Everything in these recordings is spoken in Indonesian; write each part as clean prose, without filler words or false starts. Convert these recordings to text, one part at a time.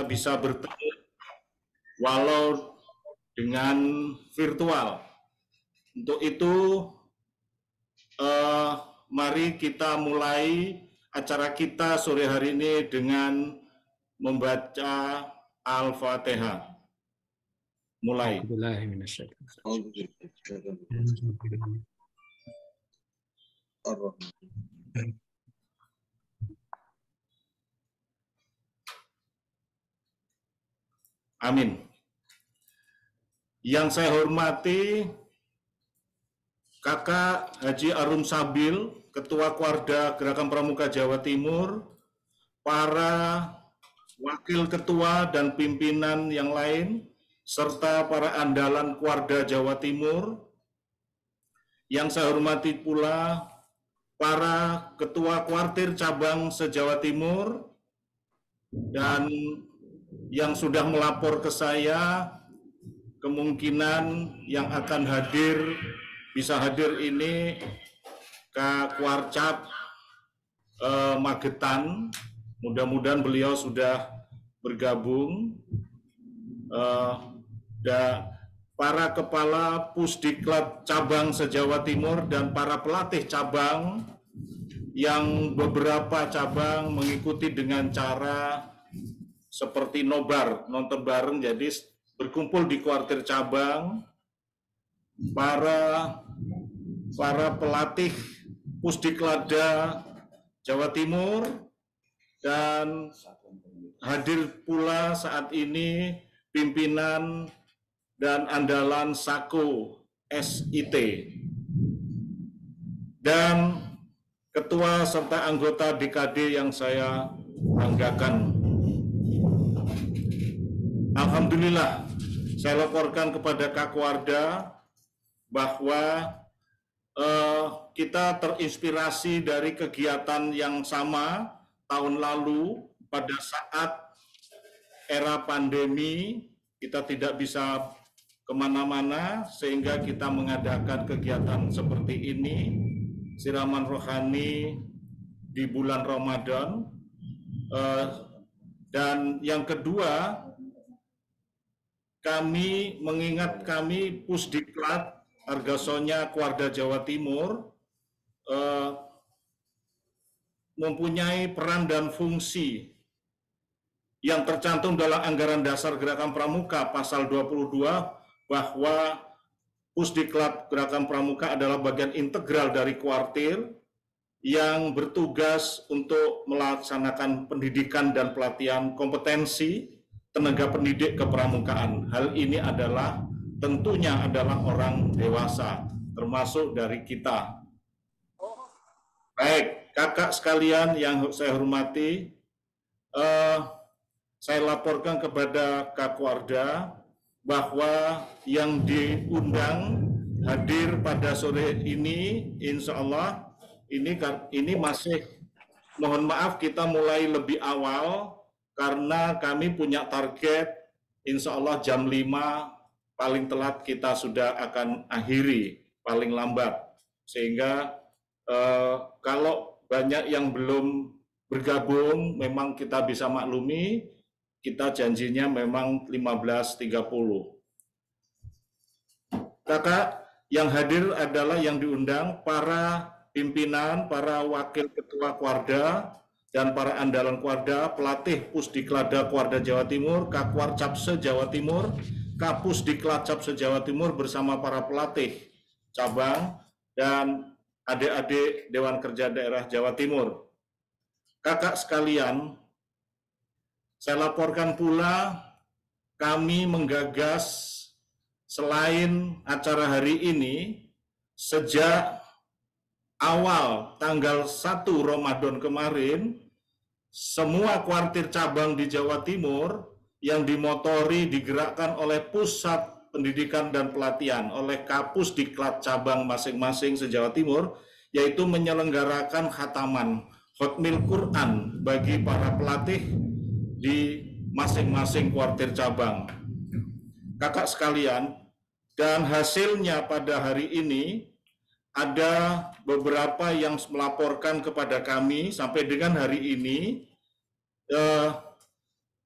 bisa bertemu walau dengan virtual. Untuk itu, mari kita mulai acara kita sore hari ini dengan membaca Al-Fatihah. Mulai. Amin. Yang saya hormati Kakak Haji Arum Sabil, Ketua Kuarda Gerakan Pramuka Jawa Timur, para wakil ketua dan pimpinan yang lain, serta para andalan Kuarda Jawa Timur. Yang saya hormati pula para ketua kuartir cabang se-Jawa Timur, dan yang sudah melapor ke saya, kemungkinan yang akan hadir, bisa hadir ini Kak Kuarcap Magetan. Mudah-mudahan beliau sudah bergabung. Dan para kepala Pusdiklat cabang se-Jawa Timur dan para pelatih cabang yang beberapa cabang mengikuti dengan cara seperti nobar, nonton bareng, jadi berkumpul di kuartir cabang, para pelatih Pusdiklada Jawa Timur, dan hadir pula saat ini pimpinan dan andalan Sako SIT, dan ketua serta anggota DKD yang saya banggakan. Alhamdulillah, saya laporkan kepada Kak Kuarda bahwa kita terinspirasi dari kegiatan yang sama tahun lalu pada saat era pandemi. Kita tidak bisa kemana-mana sehingga kita mengadakan kegiatan seperti ini, siraman rohani di bulan Ramadan. Dan yang kedua, kami mengingat kami Pusdiklat Argasonya Kuarda Jawa Timur mempunyai peran dan fungsi yang tercantum dalam anggaran dasar Gerakan Pramuka pasal 22, bahwa Pusdiklat Gerakan Pramuka adalah bagian integral dari kuartir yang bertugas untuk melaksanakan pendidikan dan pelatihan kompetensi tenaga pendidik kepramukaan. Hal ini adalah tentunya adalah orang dewasa, termasuk dari kita. Baik, kakak sekalian yang saya hormati, saya laporkan kepada Kak Kuarda bahwa yang diundang hadir pada sore ini, insya Allah ini masih, mohon maaf kita mulai lebih awal karena kami punya target insya Allah jam 5 paling telat kita sudah akan akhiri, paling lambat. Sehingga kalau banyak yang belum bergabung, memang kita bisa maklumi, kita janjinya memang 15.30. Kakak, yang hadir adalah yang diundang para pimpinan, para wakil ketua Kuarda, dan para andalan Kuarda, pelatih Pusdiklada Kuarda Jawa Timur, Kakwarcap se-Jawa Timur, Kapusdiklatcap se-Jawa Timur bersama para pelatih cabang, dan adik-adik Dewan Kerja Daerah Jawa Timur. Kakak sekalian, saya laporkan pula kami menggagas selain acara hari ini, sejak awal tanggal 1 Ramadan kemarin, semua kuartir cabang di Jawa Timur yang dimotori digerakkan oleh Pusat Pendidikan dan Pelatihan, oleh Kapusdiklat cabang masing-masing se-Jawa Timur, yaitu menyelenggarakan khataman, khotmil Quran bagi para pelatih di masing-masing kuartir cabang. Kakak sekalian, dan hasilnya pada hari ini ada beberapa yang melaporkan kepada kami sampai dengan hari ini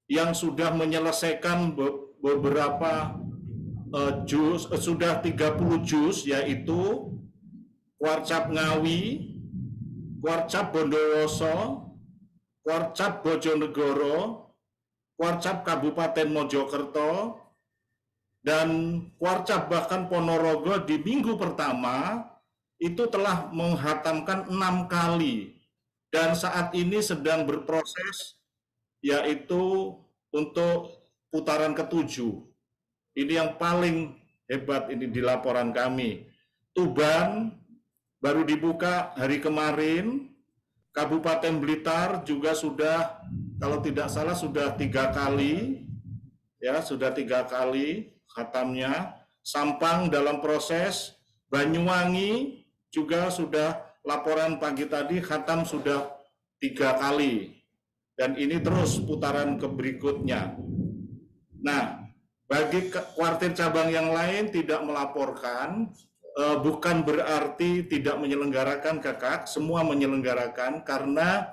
yang sudah menyelesaikan beberapa juz, sudah 30 juz, yaitu Warcap Ngawi, Warcap Bondowoso, Warcap Bojonegoro, Warcap Kabupaten Mojokerto, dan Warcap bahkan Ponorogo di minggu pertama itu telah menghatamkan 6 kali. Dan saat ini sedang berproses, yaitu untuk putaran ke-7. Ini yang paling hebat ini di laporan kami. Tuban baru dibuka hari kemarin, Kabupaten Blitar juga sudah, kalau tidak salah sudah 3 kali, ya sudah 3 kali khatamnya. Sampang dalam proses, Banyuwangi juga sudah, laporan pagi tadi khatam sudah 3 kali. Dan ini terus putaran ke berikutnya. Nah, bagi kuartir cabang yang lain tidak melaporkan, bukan berarti tidak menyelenggarakan, Kakak, semua menyelenggarakan, karena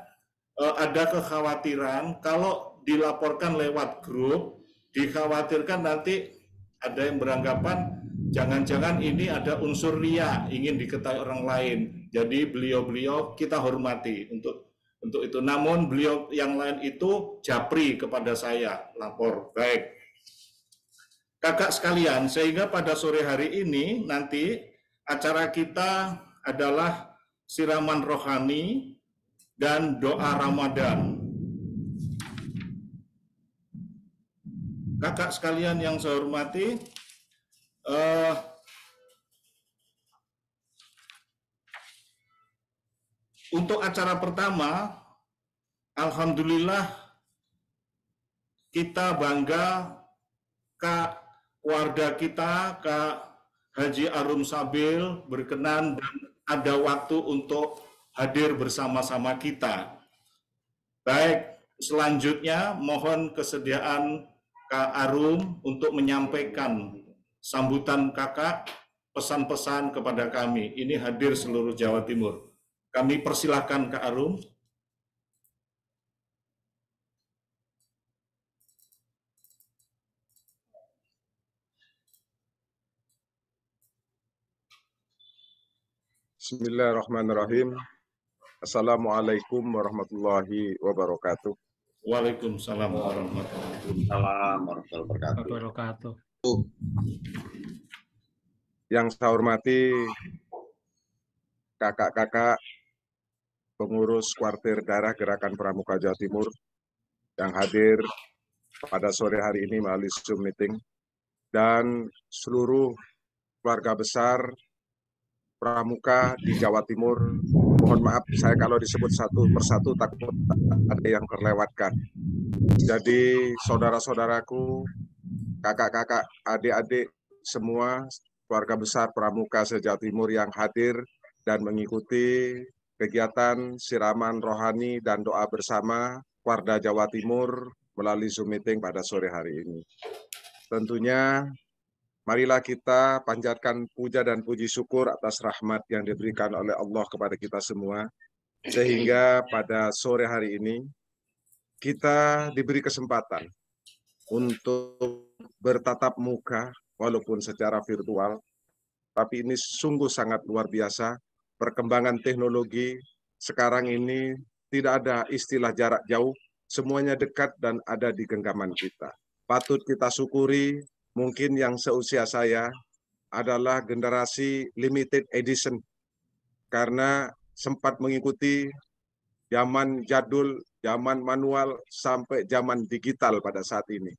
ada kekhawatiran kalau dilaporkan lewat grup, dikhawatirkan nanti ada yang beranggapan jangan-jangan ini ada unsur ria, ingin diketahui orang lain. Jadi beliau-beliau kita hormati untuk itu. Namun beliau yang lain itu japri kepada saya, lapor. Baik. Kakak sekalian, sehingga pada sore hari ini nanti acara kita adalah siraman rohani dan doa Ramadan. Kakak sekalian yang saya hormati, untuk acara pertama, alhamdulillah kita bangga Kak keluarga kita, Kak Haji Arum Sabil berkenan dan ada waktu untuk hadir bersama-sama kita. Baik, selanjutnya mohon kesediaan Kak Arum untuk menyampaikan sambutan kakak, pesan-pesan kepada kami. Ini hadir seluruh Jawa Timur. Kami persilahkan Kak Arum. Bismillahirrahmanirrahim. Assalamualaikum warahmatullahi wabarakatuh. Waalaikumsalam warahmatullahi wabarakatuh. Yang saya hormati kakak-kakak pengurus kuartir daerah Gerakan Pramuka Jawa Timur yang hadir pada sore hari ini melalui Zoom meeting, dan seluruh keluarga besar Pramuka di Jawa Timur. Mohon maaf saya kalau disebut satu persatu takut ada yang terlewatkan. Jadi saudara-saudaraku, kakak-kakak, adik-adik semua keluarga besar Pramuka se-Jawa Timur yang hadir dan mengikuti kegiatan siraman rohani dan doa bersama Warda Jawa Timur melalui Zoom meeting pada sore hari ini. Tentunya marilah kita panjatkan puja dan puji syukur atas rahmat yang diberikan oleh Allah kepada kita semua, sehingga pada sore hari ini kita diberi kesempatan untuk bertatap muka walaupun secara virtual, tapi ini sungguh sangat luar biasa. Perkembangan teknologi sekarang ini tidak ada istilah jarak jauh, semuanya dekat dan ada di genggaman kita. Patut kita syukuri. Mungkin yang seusia saya adalah generasi limited edition karena sempat mengikuti zaman jadul, zaman manual, sampai zaman digital pada saat ini.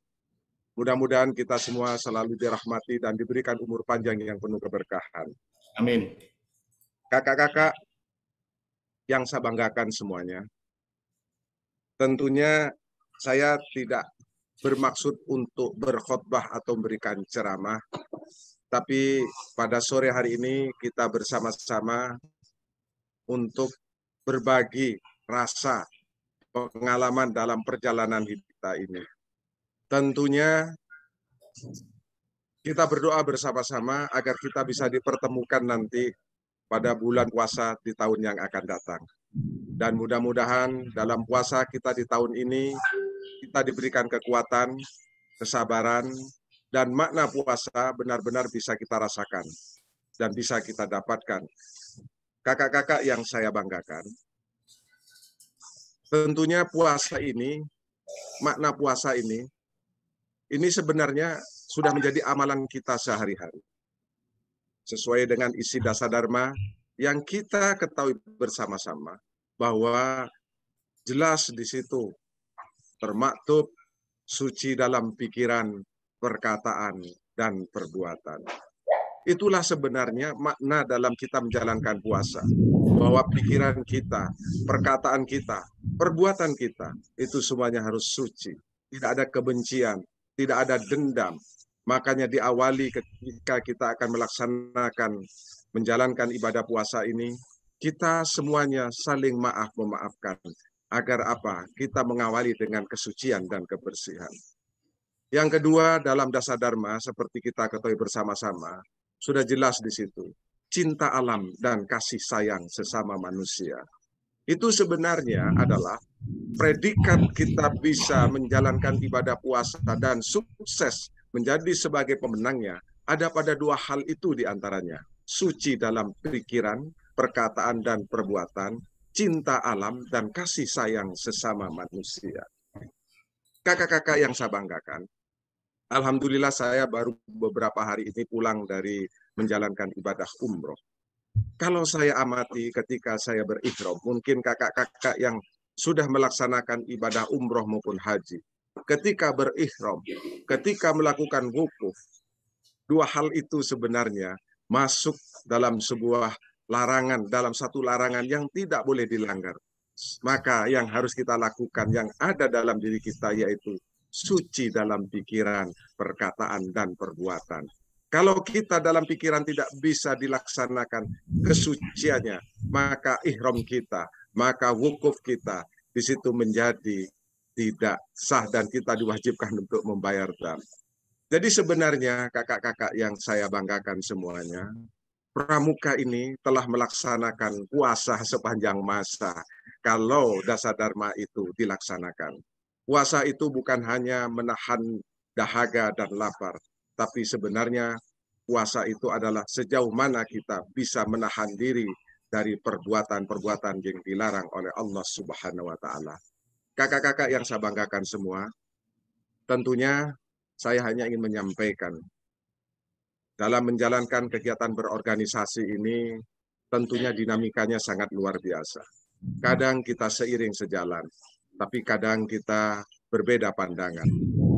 Mudah-mudahan kita semua selalu dirahmati dan diberikan umur panjang yang penuh keberkahan. Amin. Kakak-kakak yang saya banggakan semuanya, tentunya saya tidak bermaksud untuk berkhotbah atau memberikan ceramah, tapi pada sore hari ini kita bersama-sama untuk berbagi rasa pengalaman dalam perjalanan hidup kita ini. Tentunya kita berdoa bersama-sama agar kita bisa dipertemukan nanti pada bulan puasa di tahun yang akan datang. Dan mudah-mudahan dalam puasa kita di tahun ini kita diberikan kekuatan, kesabaran, dan makna puasa benar-benar bisa kita rasakan dan bisa kita dapatkan. Kakak-kakak yang saya banggakan, tentunya puasa ini, makna puasa ini sebenarnya sudah menjadi amalan kita sehari-hari. Sesuai dengan isi dasar dharma yang kita ketahui bersama-sama bahwa jelas di situ termaktub suci dalam pikiran, perkataan, dan perbuatan. Itulah sebenarnya makna dalam kita menjalankan puasa. Bahwa pikiran kita, perkataan kita, perbuatan kita, itu semuanya harus suci. Tidak ada kebencian, tidak ada dendam. Makanya diawali ketika kita akan melaksanakan, menjalankan ibadah puasa ini, kita semuanya saling memaafkan. Agar apa? Kita mengawali dengan kesucian dan kebersihan. Yang kedua, dalam dasar dharma, seperti kita ketahui bersama-sama, sudah jelas di situ. Cinta alam dan kasih sayang sesama manusia. Itu sebenarnya adalah predikat kita bisa menjalankan ibadah puasa dan sukses menjadi sebagai pemenangnya. Ada pada dua hal itu diantaranya. Suci dalam pikiran, perkataan, dan perbuatan. Cinta alam dan kasih sayang sesama manusia. Kakak-kakak yang saya banggakan, alhamdulillah saya baru beberapa hari ini pulang dari menjalankan ibadah umroh. Kalau saya amati ketika saya berihram, mungkin kakak-kakak yang sudah melaksanakan ibadah umroh maupun haji, ketika berihram, ketika melakukan wukuf, dua hal itu sebenarnya masuk dalam sebuah larangan, dalam satu larangan yang tidak boleh dilanggar. Maka yang harus kita lakukan, yang ada dalam diri kita, yaitu suci dalam pikiran, perkataan, dan perbuatan. Kalau kita dalam pikiran tidak bisa dilaksanakan kesuciannya, maka ihram kita, maka wukuf kita, di situ menjadi tidak sah dan kita diwajibkan untuk membayar dam. Jadi sebenarnya kakak-kakak yang saya banggakan semuanya, pramuka ini telah melaksanakan puasa sepanjang masa kalau dasar dharma itu dilaksanakan. Puasa itu bukan hanya menahan dahaga dan lapar, tapi sebenarnya puasa itu adalah sejauh mana kita bisa menahan diri dari perbuatan-perbuatan yang dilarang oleh Allah Subhanahu wa Ta'ala. Kakak-kakak yang saya banggakan semua, tentunya saya hanya ingin menyampaikan, dalam menjalankan kegiatan berorganisasi ini, tentunya dinamikanya sangat luar biasa. Kadang kita seiring sejalan, tapi kadang kita berbeda pandangan.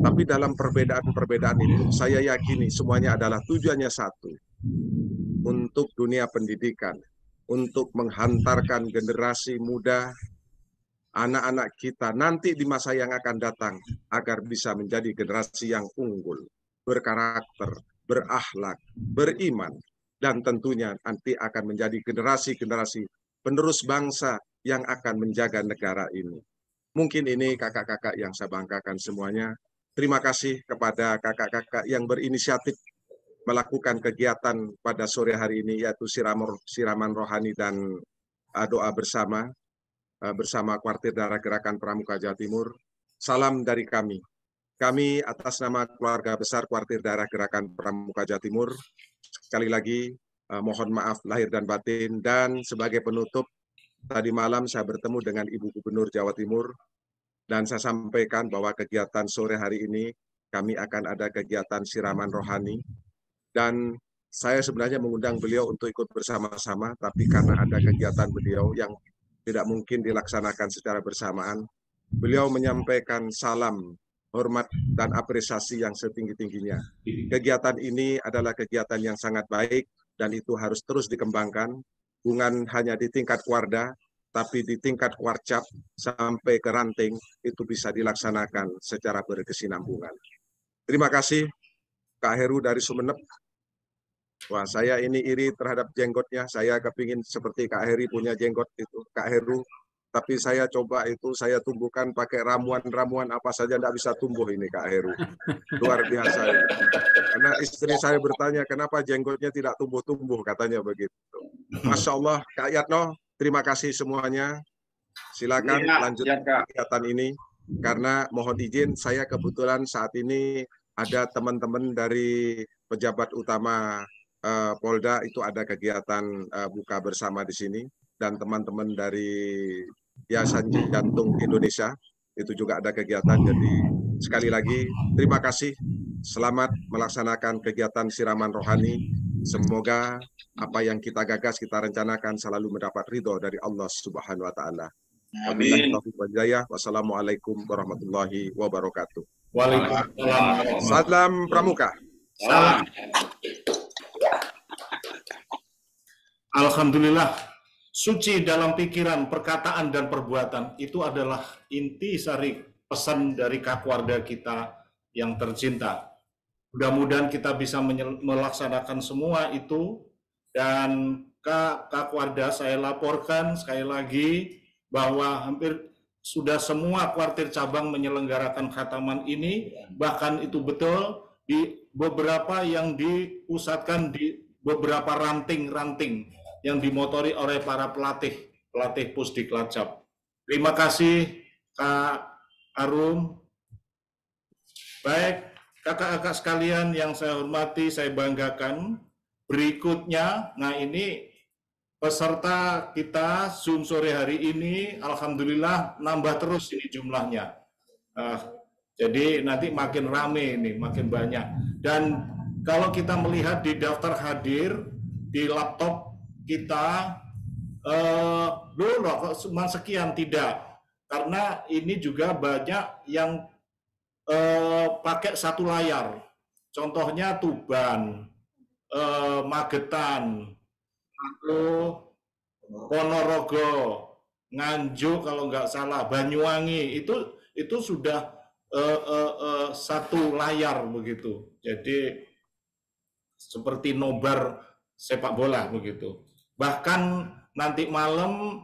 Tapi dalam perbedaan-perbedaan itu, saya yakini semuanya adalah tujuannya satu. Untuk dunia pendidikan, untuk menghantarkan generasi muda, anak-anak kita nanti di masa yang akan datang, agar bisa menjadi generasi yang unggul, berkarakter, berakhlak, beriman, dan tentunya nanti akan menjadi generasi-generasi penerus bangsa yang akan menjaga negara ini. Mungkin ini kakak-kakak yang saya banggakan semuanya. Terima kasih kepada kakak-kakak yang berinisiatif melakukan kegiatan pada sore hari ini, yaitu siraman rohani dan doa bersama Kuartir Darah Gerakan Pramuka Jawa Timur. Salam dari kami. Kami atas nama keluarga besar Kuartir Darah Gerakan Pramuka Jawa Timur, sekali lagi mohon maaf lahir dan batin. Dan sebagai penutup, tadi malam saya bertemu dengan Ibu Gubernur Jawa Timur, dan saya sampaikan bahwa kegiatan sore hari ini kami akan ada kegiatan siraman rohani, dan saya sebenarnya mengundang beliau untuk ikut bersama-sama, tapi karena ada kegiatan beliau yang tidak mungkin dilaksanakan secara bersamaan, beliau menyampaikan salam, hormat, dan apresiasi yang setinggi-tingginya. Kegiatan ini adalah kegiatan yang sangat baik, dan itu harus terus dikembangkan, bukan hanya di tingkat Kuarda, tapi di tingkat Kuarcap sampai ke ranting, itu bisa dilaksanakan secara berkesinambungan. Terima kasih, Kak Heru dari Sumeneb. Wah, saya ini iri terhadap jenggotnya. Saya kepingin seperti Kak Heri punya jenggot itu, Kak Heru. Tapi saya coba itu, saya tumbuhkan pakai ramuan-ramuan apa saja, tidak bisa tumbuh ini Kak Heru. Luar biasa ini. Karena istri saya bertanya, kenapa jenggotnya tidak tumbuh-tumbuh, katanya begitu. Masya Allah, Kak Yatno, terima kasih semuanya. Silakan lanjut kegiatan ini. karena mohon izin saya kebetulan saat ini ada teman-teman dari pejabat utama Polda itu ada kegiatan buka bersama di sini, dan teman-teman dari Yayasan Jantung Indonesia itu juga ada kegiatan. Jadi sekali lagi terima kasih, selamat melaksanakan kegiatan siraman rohani. Semoga apa yang kita gagas, kita rencanakan selalu mendapat ridho dari Allah Subhanahu wa Ta'ala. Wabillahi taufiq wal hidayah. Wassalamualaikum warahmatullahi wabarakatuh. Waalaikumsalam. Salam Pramuka. Salam. Alhamdulillah, suci dalam pikiran, perkataan, dan perbuatan itu adalah inti sari pesan dari Kakwarda kita yang tercinta. Mudah-mudahan kita bisa melaksanakan semua itu, dan Kakwarda saya laporkan sekali lagi bahwa hampir sudah semua kuartir cabang menyelenggarakan khataman ini, bahkan itu betul di beberapa yang dipusatkan di beberapa ranting-ranting yang dimotori oleh para pelatih Pusdiklacap. Terima kasih Kak Arum. Baik, kakak-kakak sekalian yang saya hormati, saya banggakan. Berikutnya, nah ini peserta kita Zoom sore hari ini, alhamdulillah nambah terus ini jumlahnya. Jadi nanti makin rame ini, makin banyak. Dan kalau kita melihat di daftar hadir di laptop kita, loh cuma sekian, tidak. Karena ini juga banyak yang pakai satu layar. Contohnya Tuban, Magetan, lalu Ponorogo, Nganjuk kalau nggak salah, Banyuwangi, itu sudah satu layar begitu. Jadi seperti nobar sepak bola begitu. Bahkan nanti malam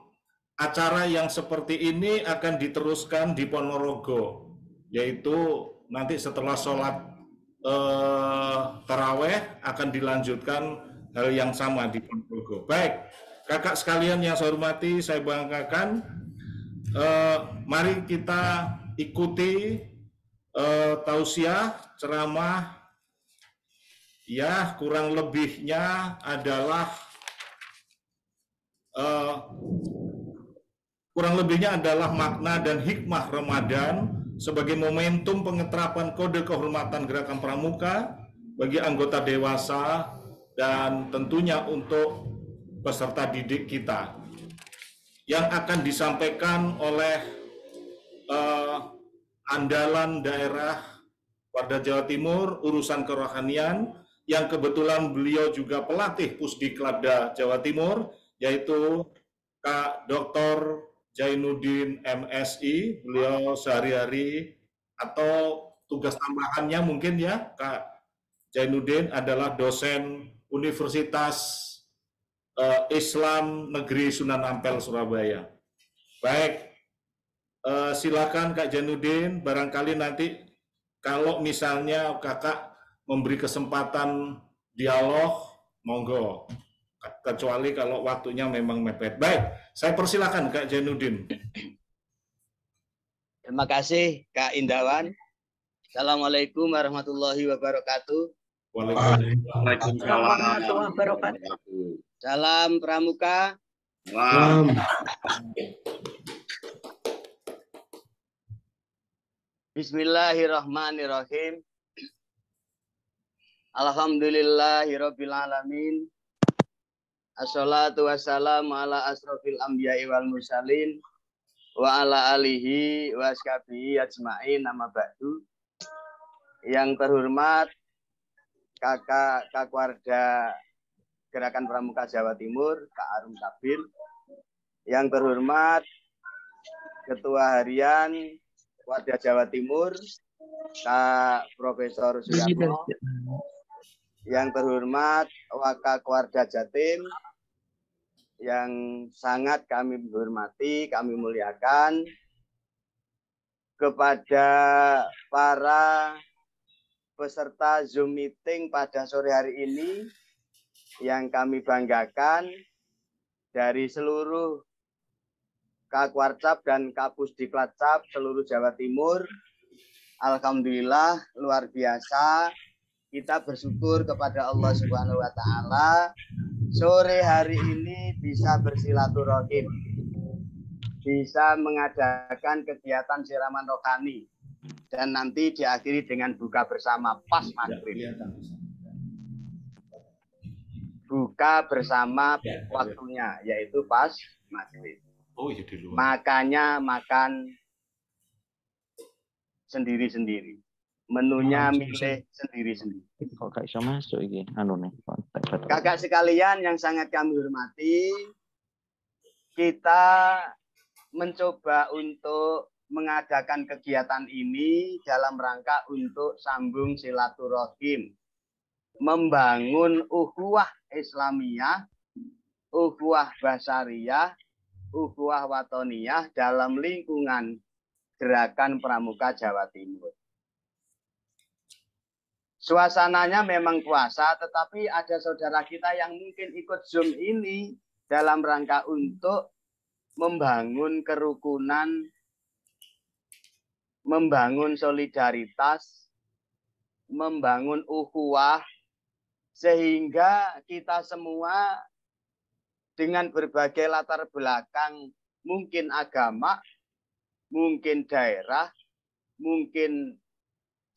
acara yang seperti ini akan diteruskan di Ponorogo, yaitu nanti setelah sholat taraweh akan dilanjutkan hal yang sama di Ponorogo. Baik, kakak sekalian yang saya hormati, saya banggakan, mari kita ikuti tausiah ceramah. Ya, kurang lebihnya adalah makna dan hikmah Ramadan sebagai momentum pengeterapan kode kehormatan Gerakan Pramuka bagi anggota dewasa dan tentunya untuk peserta didik kita, yang akan disampaikan oleh andalan daerah Warda Jawa Timur urusan kerohanian, yang kebetulan beliau juga pelatih Pusdiklada Jawa Timur, yaitu Kak Dr. Jainuddin MSI. Beliau sehari-hari atau tugas tambahannya mungkin ya, Kak Jainuddin adalah dosen Universitas Islam Negeri Sunan Ampel, Surabaya. Baik, silakan Kak Jainuddin, barangkali nanti kalau misalnya kakak memberi kesempatan dialog, monggo. Kecuali kalau waktunya memang mepet. Baik, saya persilakan Kak Jainuddin. Terima kasih Kak Indawan. Assalamualaikum warahmatullahi wabarakatuh. Waalaikumsalam warahmatullahi wabarakatuh. Salam Pramuka. Salam. Bismillahirrahmanirrahim. Alhamdulillahirabbil alamin. Assalatu wassalamu ala asrofil anbiya'i wal mursalin wa ala alihi wa ashabihi ajma'in, amma ba'du. Yang terhormat Kakak Kakwarda Gerakan Pramuka Jawa Timur, Kak Arum Kabir. Yang terhormat Ketua Harian Warda Jawa Timur, Kak Profesor Suyatno. Yang terhormat Wakakwarda Jatim, yang sangat kami hormati, kami muliakan. Kepada para peserta Zoom meeting pada sore hari ini, yang kami banggakan dari seluruh Kakwarcap dan Kapusdiklacap seluruh Jawa Timur. Alhamdulillah luar biasa. Kita bersyukur kepada Allah Subhanahu wa taala sore hari ini bisa bersilaturahim. Bisa mengadakan kegiatan siraman rohani dan nanti diakhiri dengan buka bersama pas maghrib. Buka bersama waktunya yaitu pas maghrib. Makanya makan sendiri-sendiri. Menunya milih sendiri-sendiri. Kok gak bisa masuk iki anune kontak. Kakak sekalian yang sangat kami hormati, kita mencoba untuk mengadakan kegiatan ini dalam rangka untuk sambung silaturahim, membangun ukhuwah Islamiyah, ukhuwah basariyah, ukhuwah watoniyah dalam lingkungan Gerakan Pramuka Jawa Timur. Suasananya memang puasa, tetapi ada saudara kita yang mungkin ikut Zoom ini dalam rangka untuk membangun kerukunan, membangun solidaritas, membangun ukhuwah, sehingga kita semua dengan berbagai latar belakang, mungkin agama, mungkin daerah, mungkin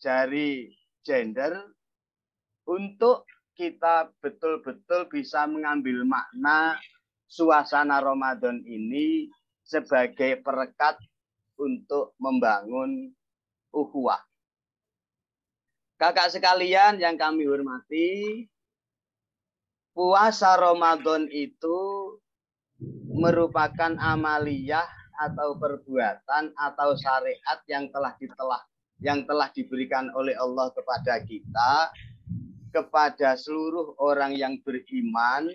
dari gender, untuk kita betul-betul bisa mengambil makna suasana Ramadan ini sebagai perekat untuk membangun ukhuwah. Kakak sekalian yang kami hormati, puasa Ramadan itu merupakan amaliyah atau perbuatan atau syariat yang telah diberikan oleh Allah kepada kita, kepada seluruh orang yang beriman,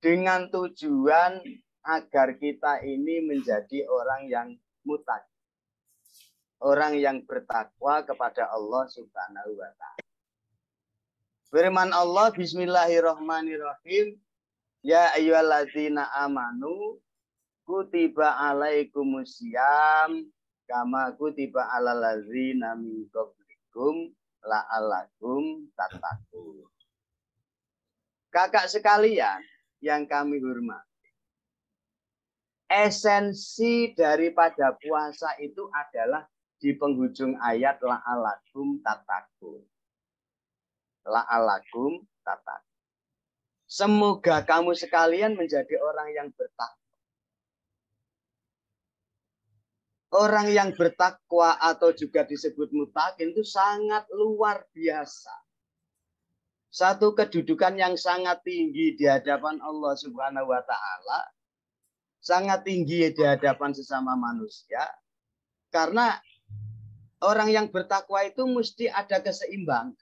dengan tujuan agar kita ini menjadi orang yang muttaqi, orang yang bertakwa kepada Allah Subhanahu wa taala. Firman Allah, Bismillahirrahmanirrahim, ya ayyuhalladzina amanu kutiba alaikumusiyam kama kutiba alal ladzina min qablikum la'allakum tattaqun. Kakak sekalian yang kami hormati, esensi daripada puasa itu adalah di penghujung ayat la'allakum tattaqun. La'allakum tattaqun. Semoga kamu sekalian menjadi orang yang bertakwa. Orang yang bertakwa atau juga disebut muttaqin itu sangat luar biasa. Satu kedudukan yang sangat tinggi di hadapan Allah Subhanahu wa taala, sangat tinggi di hadapan sesama manusia. Karena orang yang bertakwa itu mesti ada keseimbangan.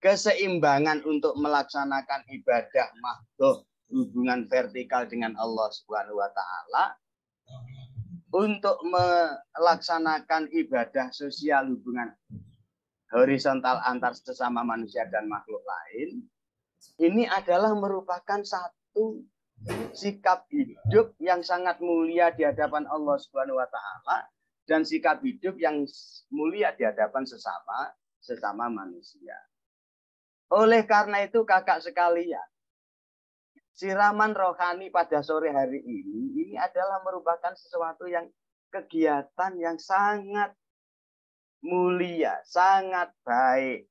Keseimbangan untuk melaksanakan ibadah mahdhah, hubungan vertikal dengan Allah Subhanahu wa taala, untuk melaksanakan ibadah sosial hubungan horizontal antar sesama manusia dan makhluk lain, ini adalah merupakan satu sikap hidup yang sangat mulia di hadapan Allah Subhanahu wa taala dan sikap hidup yang mulia di hadapan sesama manusia. Oleh karena itu kakak sekalian, siraman rohani pada sore hari ini adalah merupakan sesuatu yang kegiatan yang sangat mulia, sangat baik.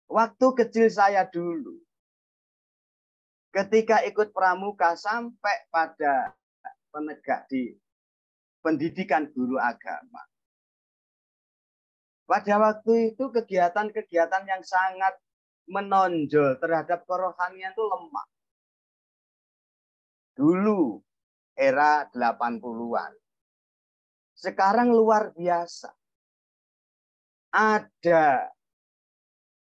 Waktu kecil saya dulu, ketika ikut pramuka sampai pada penegak di pendidikan guru agama, pada waktu itu kegiatan-kegiatan yang sangat menonjol terhadap kerohanian itu lemah. Dulu era 80-an. Sekarang luar biasa. Ada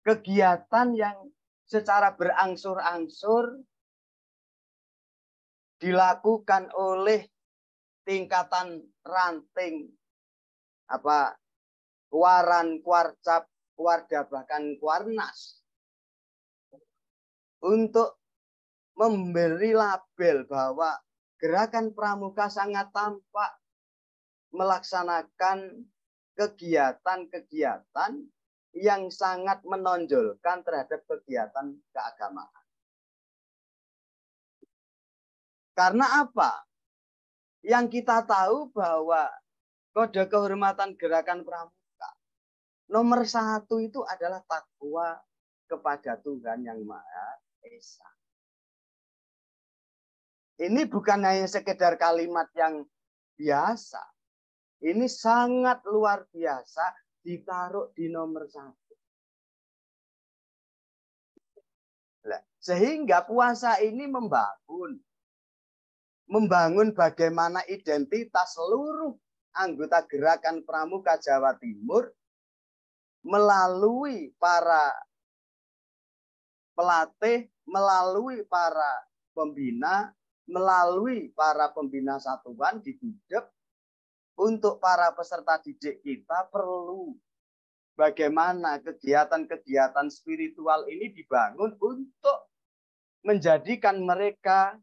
kegiatan yang secara berangsur-angsur dilakukan oleh tingkatan ranting Kuaran, Kuarcap, Kuarda, bahkan Kuarnas untuk memberi label bahwa Gerakan Pramuka sangat tampak melaksanakan kegiatan-kegiatan yang sangat menonjolkan terhadap kegiatan keagamaan. Karena apa? Yang kita tahu bahwa kode kehormatan Gerakan Pramuka nomor 1 itu adalah takwa kepada Tuhan Yang Maha Esa. Ini bukan hanya sekedar kalimat yang biasa. Ini sangat luar biasa ditaruh di nomor 1. Sehingga puasa ini membangun bagaimana identitas seluruh anggota Gerakan Pramuka Jawa Timur melalui para pelatih, melalui para pembina, melalui para pembina satuan dididik untuk para peserta didik kita perlu bagaimana kegiatan-kegiatan spiritual ini dibangun untuk menjadikan mereka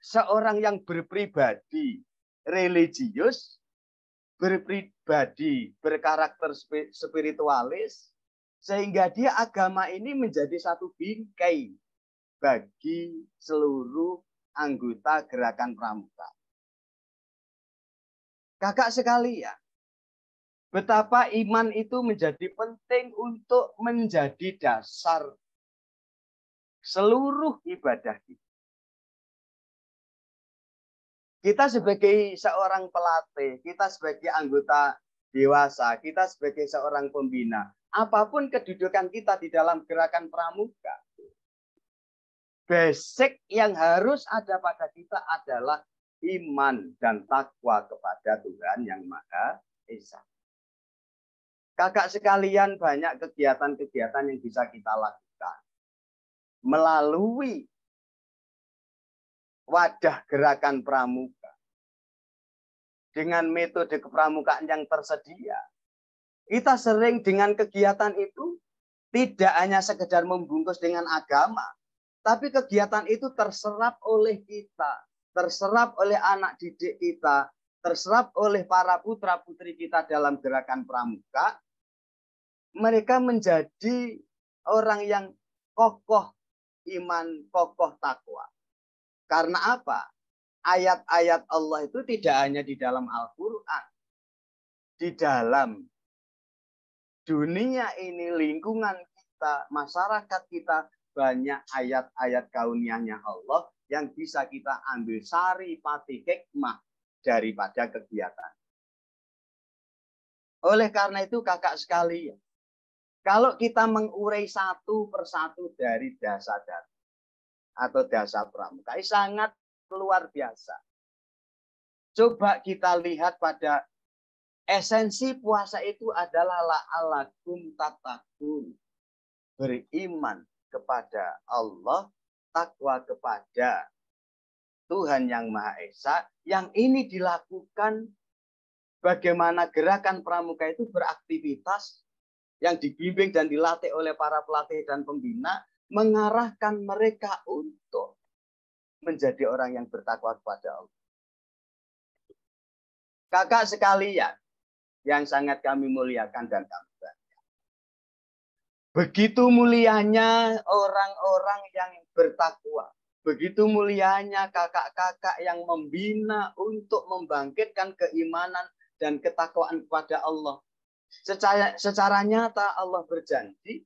seorang yang berpribadi religius, berpribadi berkarakter spiritualis, sehingga dia agama ini menjadi satu bingkai bagi seluruh anggota Gerakan Pramuka. Kakak sekalian, betapa iman itu menjadi penting untuk menjadi dasar seluruh ibadah kita. Kita sebagai seorang pelatih, kita sebagai anggota dewasa, kita sebagai seorang pembina, apapun kedudukan kita di dalam Gerakan Pramuka, basic yang harus ada pada kita adalah iman dan takwa kepada Tuhan Yang Maha Esa. Kakak sekalian, banyak kegiatan-kegiatan yang bisa kita lakukan melalui wadah Gerakan Pramuka. Dengan metode kepramukaan yang tersedia, kita sering dengan kegiatan itu tidak hanya sekedar membungkus dengan agama, tapi kegiatan itu terserap oleh kita, terserap oleh anak didik kita, terserap oleh para putra-putri kita dalam Gerakan Pramuka. Mereka menjadi orang yang kokoh iman, kokoh takwa. Karena apa? Ayat-ayat Allah itu tidak hanya di dalam Al-Quran. Di dalam dunia ini, lingkungan kita, masyarakat kita, banyak ayat-ayat kauniyahnya Allah yang bisa kita ambil sari pati hikmah daripada kegiatan. Oleh karena itu kakak sekalian, kalau kita mengurai satu persatu dari dasar atau dasar pramuka, sangat luar biasa. Coba kita lihat pada esensi puasa itu adalah la'alakum tattaqun, beriman kepada Allah, takwa kepada Tuhan Yang Maha Esa, yang ini dilakukan bagaimana Gerakan Pramuka itu beraktivitas yang dibimbing dan dilatih oleh para pelatih dan pembina, mengarahkan mereka untuk menjadi orang yang bertakwa kepada Allah. Kakak sekalian yang sangat kami muliakan dan kami banggakan, begitu mulianya orang-orang yang bertakwa, begitu mulianya kakak-kakak yang membina untuk membangkitkan keimanan dan ketakwaan kepada Allah. Secara nyata Allah berjanji,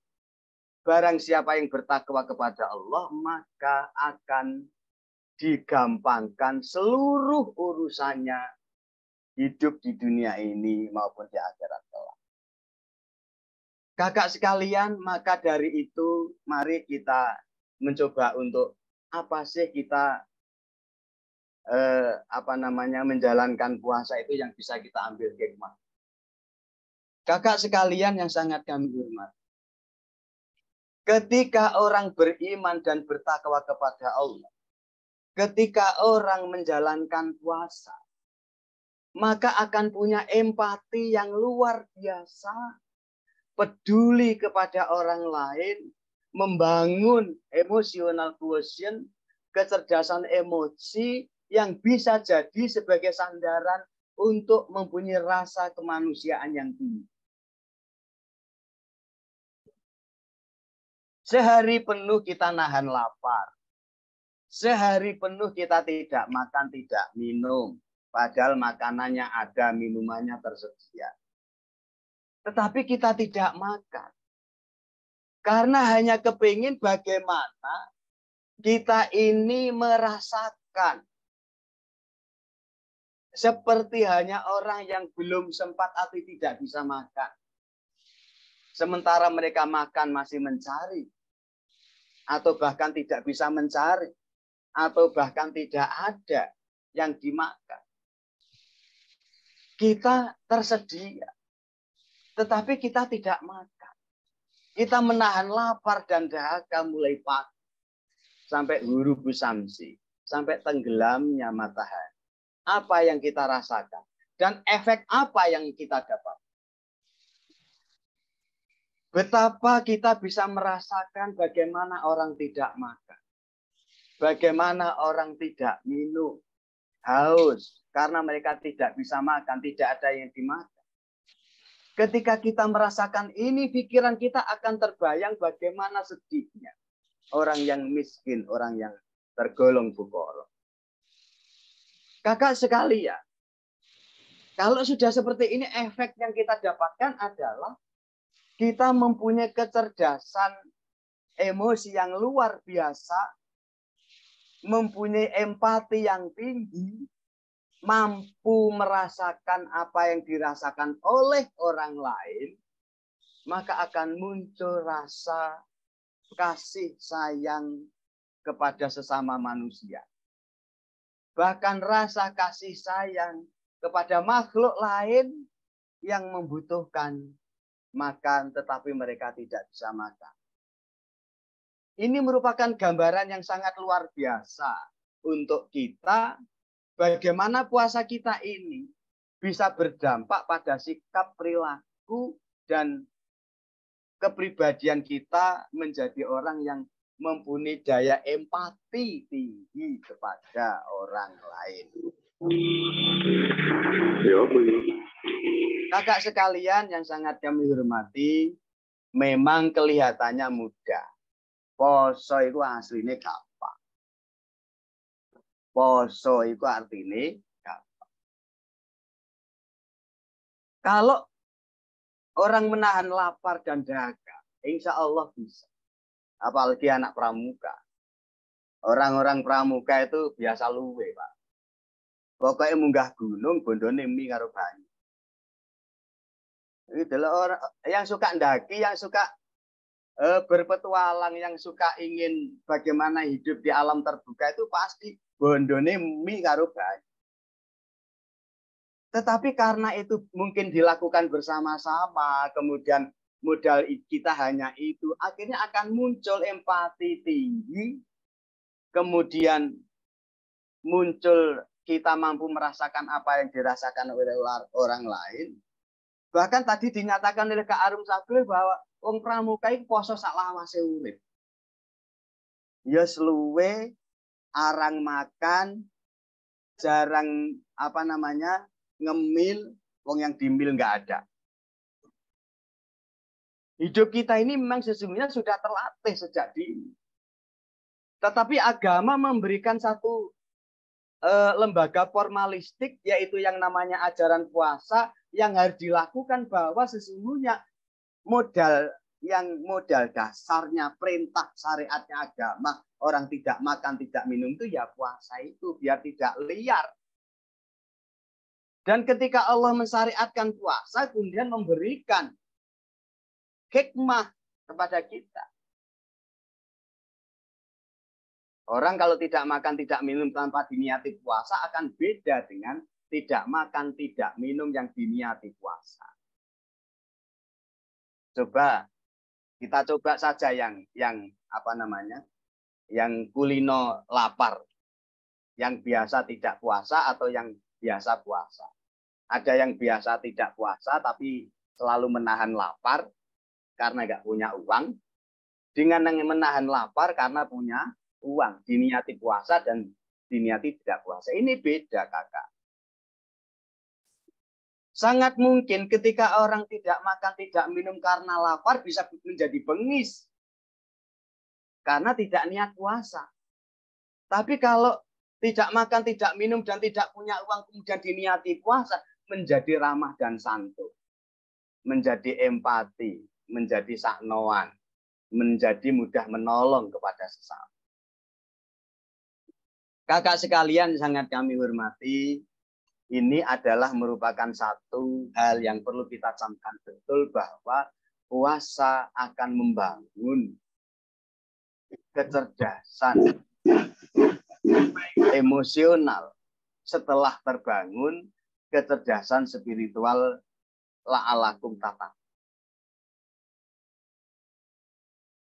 barang siapa yang bertakwa kepada Allah, maka akan digampangkan seluruh urusannya, hidup di dunia ini maupun di akhirat kelak. Kakak sekalian, maka dari itu mari kita mencoba untuk apa sih kita menjalankan puasa itu yang bisa kita ambil hikmah. Kakak sekalian yang sangat kami hormati, ketika orang beriman dan bertakwa kepada Allah, ketika orang menjalankan puasa, maka akan punya empati yang luar biasa, peduli kepada orang lain, membangun emotional quotient, kecerdasan emosi yang bisa jadi sebagai sandaran untuk mempunyai rasa kemanusiaan yang tinggi. Sehari penuh kita nahan lapar. Sehari penuh kita tidak makan, tidak minum. Padahal makanannya ada, minumannya tersedia. Tetapi kita tidak makan. Karena hanya kepingin bagaimana kita ini merasakan. Seperti hanya orang yang belum sempat atau tidak bisa makan. Sementara mereka makan masih mencari. Atau bahkan tidak bisa mencari. Atau bahkan tidak ada yang dimakan. Kita tersedia. Tetapi kita tidak makan. Kita menahan lapar dan dahaga mulai pagi. Sampai ghurubu syamsi. Sampai tenggelamnya matahari. Apa yang kita rasakan. Dan efek apa yang kita dapat. Betapa kita bisa merasakan bagaimana orang tidak makan. Bagaimana orang tidak minum. Haus. Karena mereka tidak bisa makan. Tidak ada yang dimakan. Ketika kita merasakan ini, pikiran kita akan terbayang bagaimana sedihnya. Orang yang miskin, orang yang tergolong fuqara. Kakak sekalian, kalau sudah seperti ini, efek yang kita dapatkan adalah kita mempunyai kecerdasan emosi yang luar biasa, mempunyai empati yang tinggi, mampu merasakan apa yang dirasakan oleh orang lain, maka akan muncul rasa kasih sayang kepada sesama manusia. Bahkan rasa kasih sayang kepada makhluk lain yang membutuhkan makan, tetapi mereka tidak bisa makan. Ini merupakan gambaran yang sangat luar biasa untuk kita. Bagaimana puasa kita ini bisa berdampak pada sikap, perilaku, dan kepribadian kita menjadi orang yang mempunyai daya empati tinggi kepada orang lain. Kakak sekalian yang sangat kami hormati, memang kelihatannya mudah. Poso itu aslinya gampang. Poso itu artinya gampang. Kalau orang menahan lapar dan dahaga, insya Allah bisa. Apalagi anak pramuka. Orang-orang pramuka itu biasa luwe, Pak. Pokoknya munggah gunung, bondone mie karo banyu. Itu orang yang suka ndaki, yang suka berpetualang, yang suka ingin bagaimana hidup di alam terbuka itu pasti bondone mie karo banyu. Tetapi karena itu mungkin dilakukan bersama-sama, kemudian modal kita hanya itu, akhirnya akan muncul empati tinggi, kemudian muncul kita mampu merasakan apa yang dirasakan oleh orang lain. Bahkan tadi dinyatakan oleh Kak Arum Sabil bahwa wong pramuka iki poso sak lawase urip. Ya seluwe, arang makan, jarang ngemil, wong yang dimil nggak ada. Hidup kita ini memang sesungguhnya sudah terlatih sejak dini. Tetapi agama memberikan satu lembaga formalistik, yaitu yang namanya ajaran puasa, yang harus dilakukan bahwa sesungguhnya modal dasarnya, perintah syariatnya agama, orang tidak makan, tidak minum itu ya puasa itu, biar tidak liar. Dan ketika Allah mensyariatkan puasa, kemudian memberikan hikmah kepada kita. Orang kalau tidak makan, tidak minum tanpa diniati puasa akan beda dengan tidak makan, tidak minum yang diniati puasa. Kita coba saja yang kulino lapar, yang biasa tidak puasa atau yang biasa puasa. Ada yang biasa tidak puasa tapi selalu menahan lapar karena nggak punya uang. dengan menahan lapar karena punya uang, diniati puasa dan diniati tidak puasa. Ini beda, Kakak. Sangat mungkin ketika orang tidak makan, tidak minum karena lapar bisa menjadi bengis. Karena tidak niat puasa. Tapi kalau tidak makan, tidak minum, dan tidak punya uang, kemudian diniati puasa, menjadi ramah dan santun. Menjadi empati, menjadi saknoan, menjadi mudah menolong kepada sesama. Kakak sekalian sangat kami hormati, ini adalah merupakan satu hal yang perlu kita camkan betul bahwa puasa akan membangun kecerdasan emosional. Setelah terbangun kecerdasan spiritual la'alakum tata.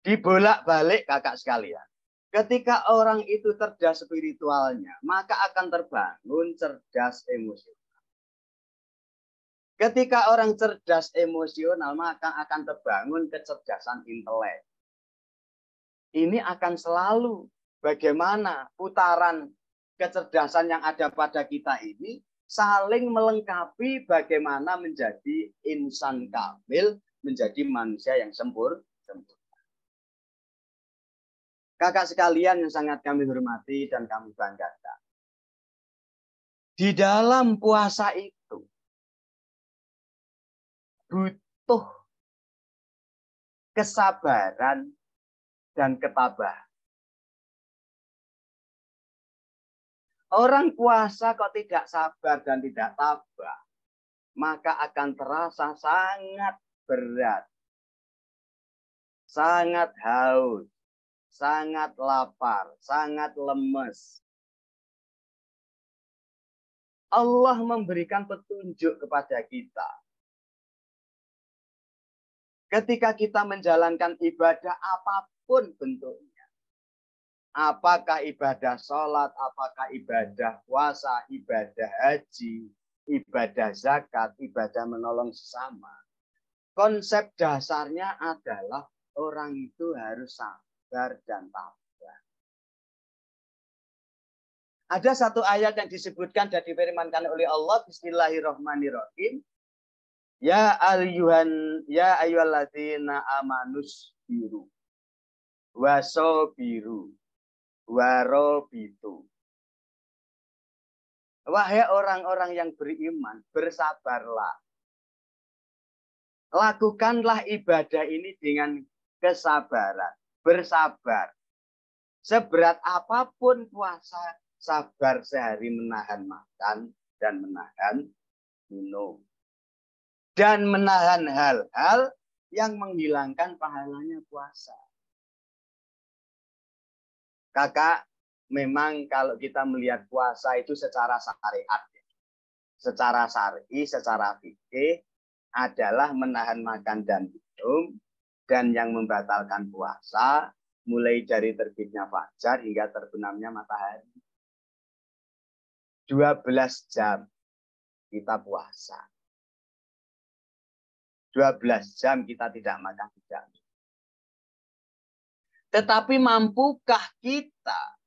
Dibolak-balik kakak sekalian. Ketika orang itu cerdas spiritualnya, maka akan terbangun cerdas emosional. Ketika orang cerdas emosional, maka akan terbangun kecerdasan intelek. Ini akan selalu bagaimana putaran kecerdasan yang ada pada kita ini saling melengkapi bagaimana menjadi insan kamil, menjadi manusia yang sempurna. Kakak sekalian yang sangat kami hormati dan kami banggakan. Di dalam puasa itu butuh kesabaran dan ketabahan. Orang puasa kok tidak sabar dan tidak tabah, maka akan terasa sangat berat, sangat haus, sangat lapar, sangat lemes. Allah memberikan petunjuk kepada kita. Ketika kita menjalankan ibadah apapun bentuknya. Apakah ibadah sholat, apakah ibadah puasa, ibadah haji, ibadah zakat, ibadah menolong sesama. Konsep dasarnya adalah orang itu harus sabar dan tabah. Ada satu ayat yang disebutkan dan difirmankan oleh Allah, Bismillahirrahmanirrahim. Ya ayyuhalladzina amanus biru wasobiru warobitu. Wahai orang-orang yang beriman, bersabarlah. Lakukanlah ibadah ini dengan kesabaran, bersabar. Seberat apapun puasa, sabar sehari menahan makan dan menahan minum. Dan menahan hal-hal yang menghilangkan pahalanya puasa. Kakak, memang kalau kita melihat puasa itu secara syariat, secara syar'i, secara fikih adalah menahan makan dan minum, dan yang membatalkan puasa mulai dari terbitnya fajar hingga terbenamnya matahari. 12 jam kita puasa. 12 jam kita tidak makan, tidak minum. Tetapi mampukah kita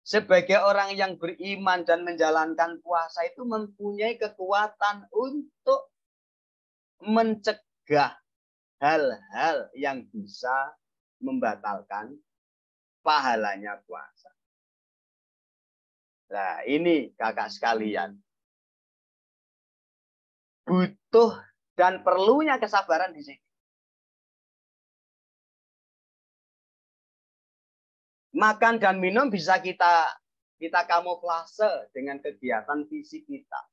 sebagai orang yang beriman dan menjalankan puasa itu mempunyai kekuatan untuk mencegah hal-hal yang bisa membatalkan pahalanya puasa? Nah, ini kakak sekalian. Butuh dan perlunya kesabaran di sini. Makan dan minum bisa kita kamuflase dengan kegiatan fisik kita.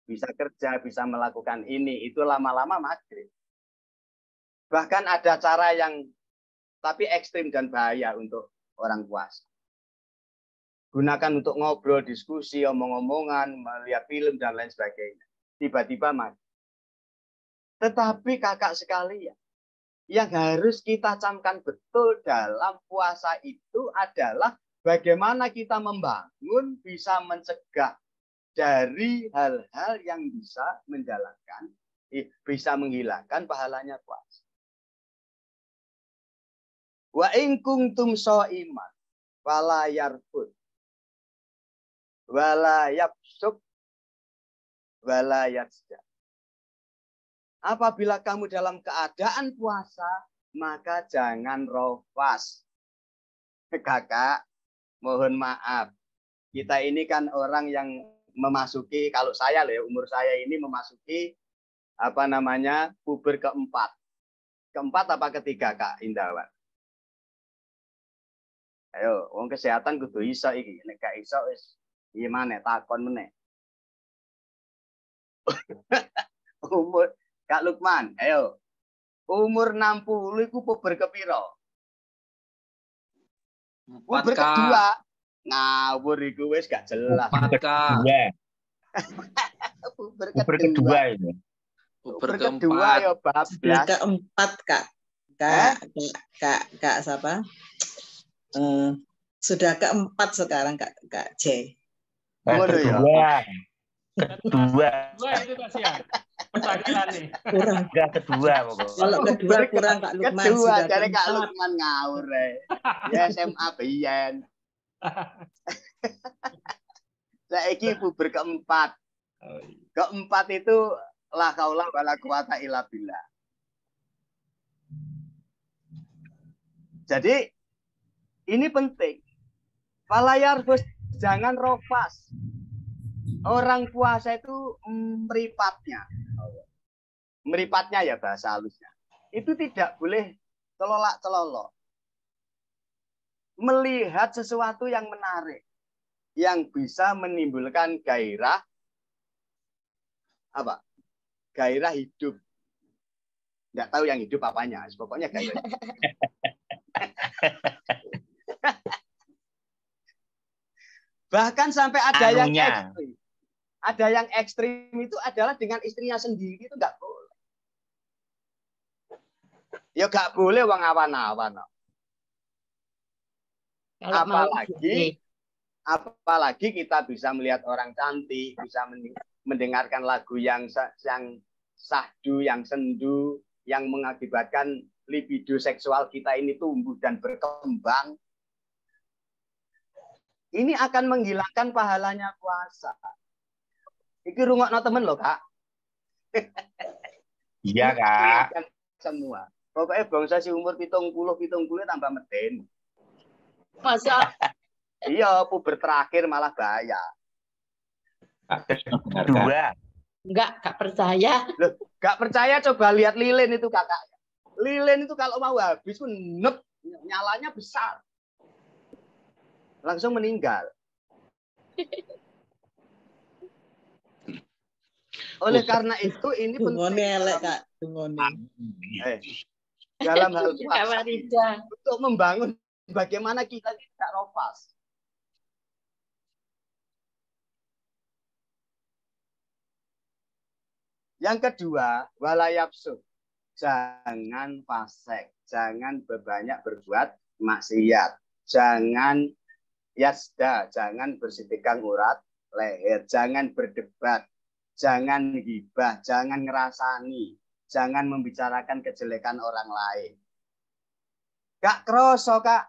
Bisa kerja, bisa melakukan ini, itu lama-lama maghrib. Bahkan ada cara yang tapi ekstrim dan bahaya untuk orang puasa. Gunakan untuk ngobrol, diskusi, omong-omongan, melihat film dan lain sebagainya. Tiba-tiba mati. Tetapi kakak sekalian, yang harus kita camkan betul dalam puasa itu adalah bagaimana kita membangun, bisa mencegah dari hal-hal yang bisa menghilangkan pahalanya puasa. Wa in kuntum shaiman fala yarfud wala yafsuk wala yasja. Apabila kamu dalam keadaan puasa, maka jangan rofas. Kakak, mohon maaf. Kita ini kan orang yang memasuki, kalau saya loh ya, umur saya ini memasuki puber keempat. Keempat apa ketiga, Kak Indawan? Ayo, wong kesehatan kudu iso iki. Nek gak iso wis gimana takon meneh. Umur Kak Lukman, ayo. Umur 60 iku puber kepiro? Puber kedua. Ngawur iku wis gak jelas. Puber kedua ini. Puber kedua ya bablas. Keempat, Kak. Kak siapa? Sudah keempat sekarang Kak J. Kedua itu Kak Sia. Kurang. Enggak kedua pokoknya. Kalau kedua kurang Kak Lukman. Kedua, sudah jadi Kak keempat. Lukman ngawur ya SMA biyen. Saiki puber keempat. Keempat itu la haula wala quwata illa billah. Jadi ini penting. Falayar bos, jangan rofas. Orang puasa itu meripatnya ya bahasa halusnya. Itu tidak boleh celolak-celolok. Melihat sesuatu yang menarik, yang bisa menimbulkan gairah gairah hidup. Nggak tahu yang hidup apanya, pokoknya gairah hidup. Bahkan sampai ada yang ekstrim. Ada yang ekstrim itu adalah dengan istrinya sendiri, itu nggak boleh. Ya nggak boleh wong awan-awan. Apalagi kita bisa melihat orang cantik, bisa mendengarkan lagu yang sahdu, yang sendu, yang mengakibatkan libido seksual kita ini tumbuh dan berkembang. Ini akan menghilangkan pahalanya puasa. Iki rungokno temen loh, Kak. Iya, Kak. Semua. Pokoknya bangsa si umur 70 tambah meden. Masa? Iya, puber terakhir malah bahaya. Kedua. Enggak percaya. Loh, gak percaya coba lihat lilin itu, Kakak. Lilin itu kalau mau habis pun nyalanya besar. Langsung meninggal. Oleh karena itu ini penting dalam hal puasa untuk membangun bagaimana kita tidak rofas. Yang kedua, walayapsu. Jangan fasik, jangan berbanyak berbuat maksiat, jangan yasda, jangan bersihkan urat leher, jangan berdebat, jangan gibah, jangan ngerasani, jangan membicarakan kejelekan orang lain. Kak kroso, Kak.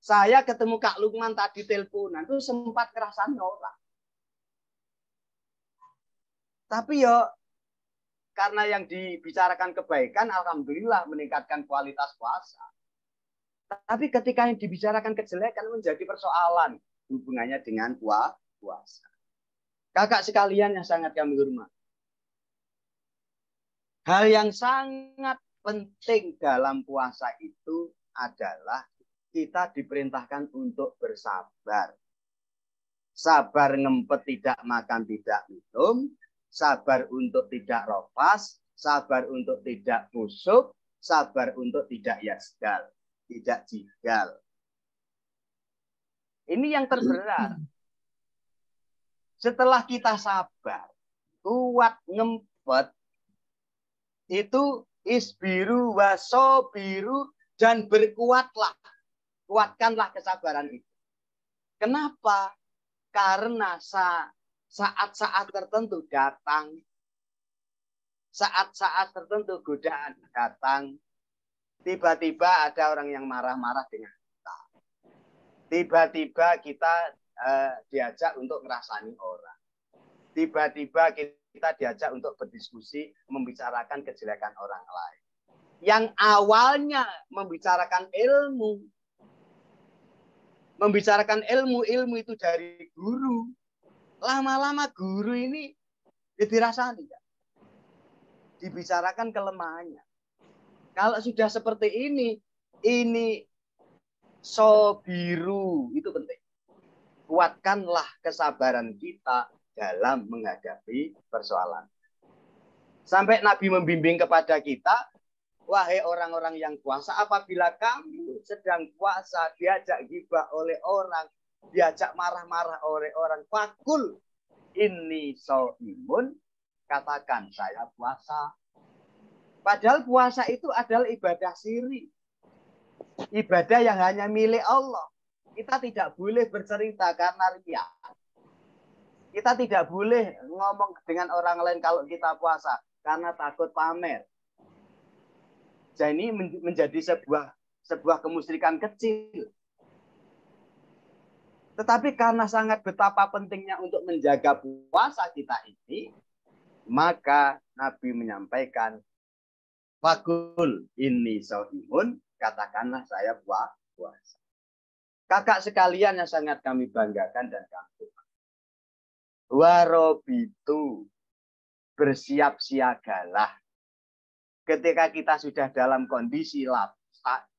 Saya ketemu Kak Lukman tadi teleponan itu sempat ngerasain orang. Tapi yo karena yang dibicarakan kebaikan, alhamdulillah meningkatkan kualitas puasa. Tapi ketika yang dibicarakan kejelekan menjadi persoalan hubungannya dengan puasa. Kakak sekalian yang sangat kami hormati. Hal yang sangat penting dalam puasa itu adalah kita diperintahkan untuk bersabar. Sabar ngempet tidak makan, tidak minum. Sabar untuk tidak rofas. Sabar untuk tidak busuk. Sabar untuk tidak yasdal. Tidak jigal. Ini yang terberat. Setelah kita sabar, kuat ngempet, itu isbiru wasobiru dan berkuatlah. Kuatkanlah kesabaran itu. Kenapa? Karena saat-saat tertentu datang. Saat-saat tertentu godaan datang. tiba-tiba ada orang yang marah-marah dengan kita. Tiba-tiba kita diajak untuk ngerasani orang. Tiba-tiba kita diajak untuk berdiskusi, membicarakan kejelekan orang lain. Yang awalnya membicarakan ilmu itu dari guru. Lama-lama guru ini dirasani, ya. Dibicarakan kelemahannya. Kalau sudah seperti ini sobiru, itu penting. Kuatkanlah kesabaran kita dalam menghadapi persoalan. Sampai Nabi membimbing kepada kita, wahai orang-orang yang puasa, apabila kamu sedang puasa, diajak gibah oleh orang, diajak marah-marah oleh orang, fakul inni shaimun, katakan saya puasa. Padahal puasa itu adalah ibadah siri. Ibadah yang hanya milik Allah. Kita tidak boleh bercerita karena riya. Kita tidak boleh ngomong dengan orang lain kalau kita puasa karena takut pamer. Jadi ini menjadi sebuah kemusyrikan kecil. Tetapi karena sangat betapa pentingnya untuk menjaga puasa kita ini, maka Nabi menyampaikan, fakul inni shaimun, katakanlah saya puasa. Kakak sekalian yang sangat kami banggakan dan kami warobitu, bersiap siagalah. Ketika kita sudah dalam kondisi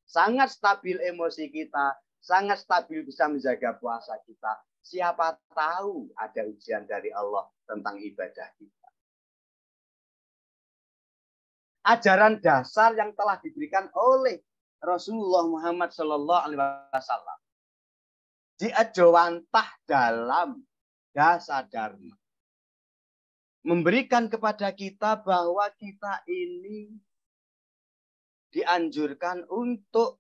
sangat stabil emosi kita, sangat stabil bisa menjaga puasa kita. Siapa tahu ada ujian dari Allah tentang ibadah kita. Ajaran dasar yang telah diberikan oleh Rasulullah Muhammad SAW diajawantah dalam dasar dharma. Memberikan kepada kita bahwa kita ini dianjurkan untuk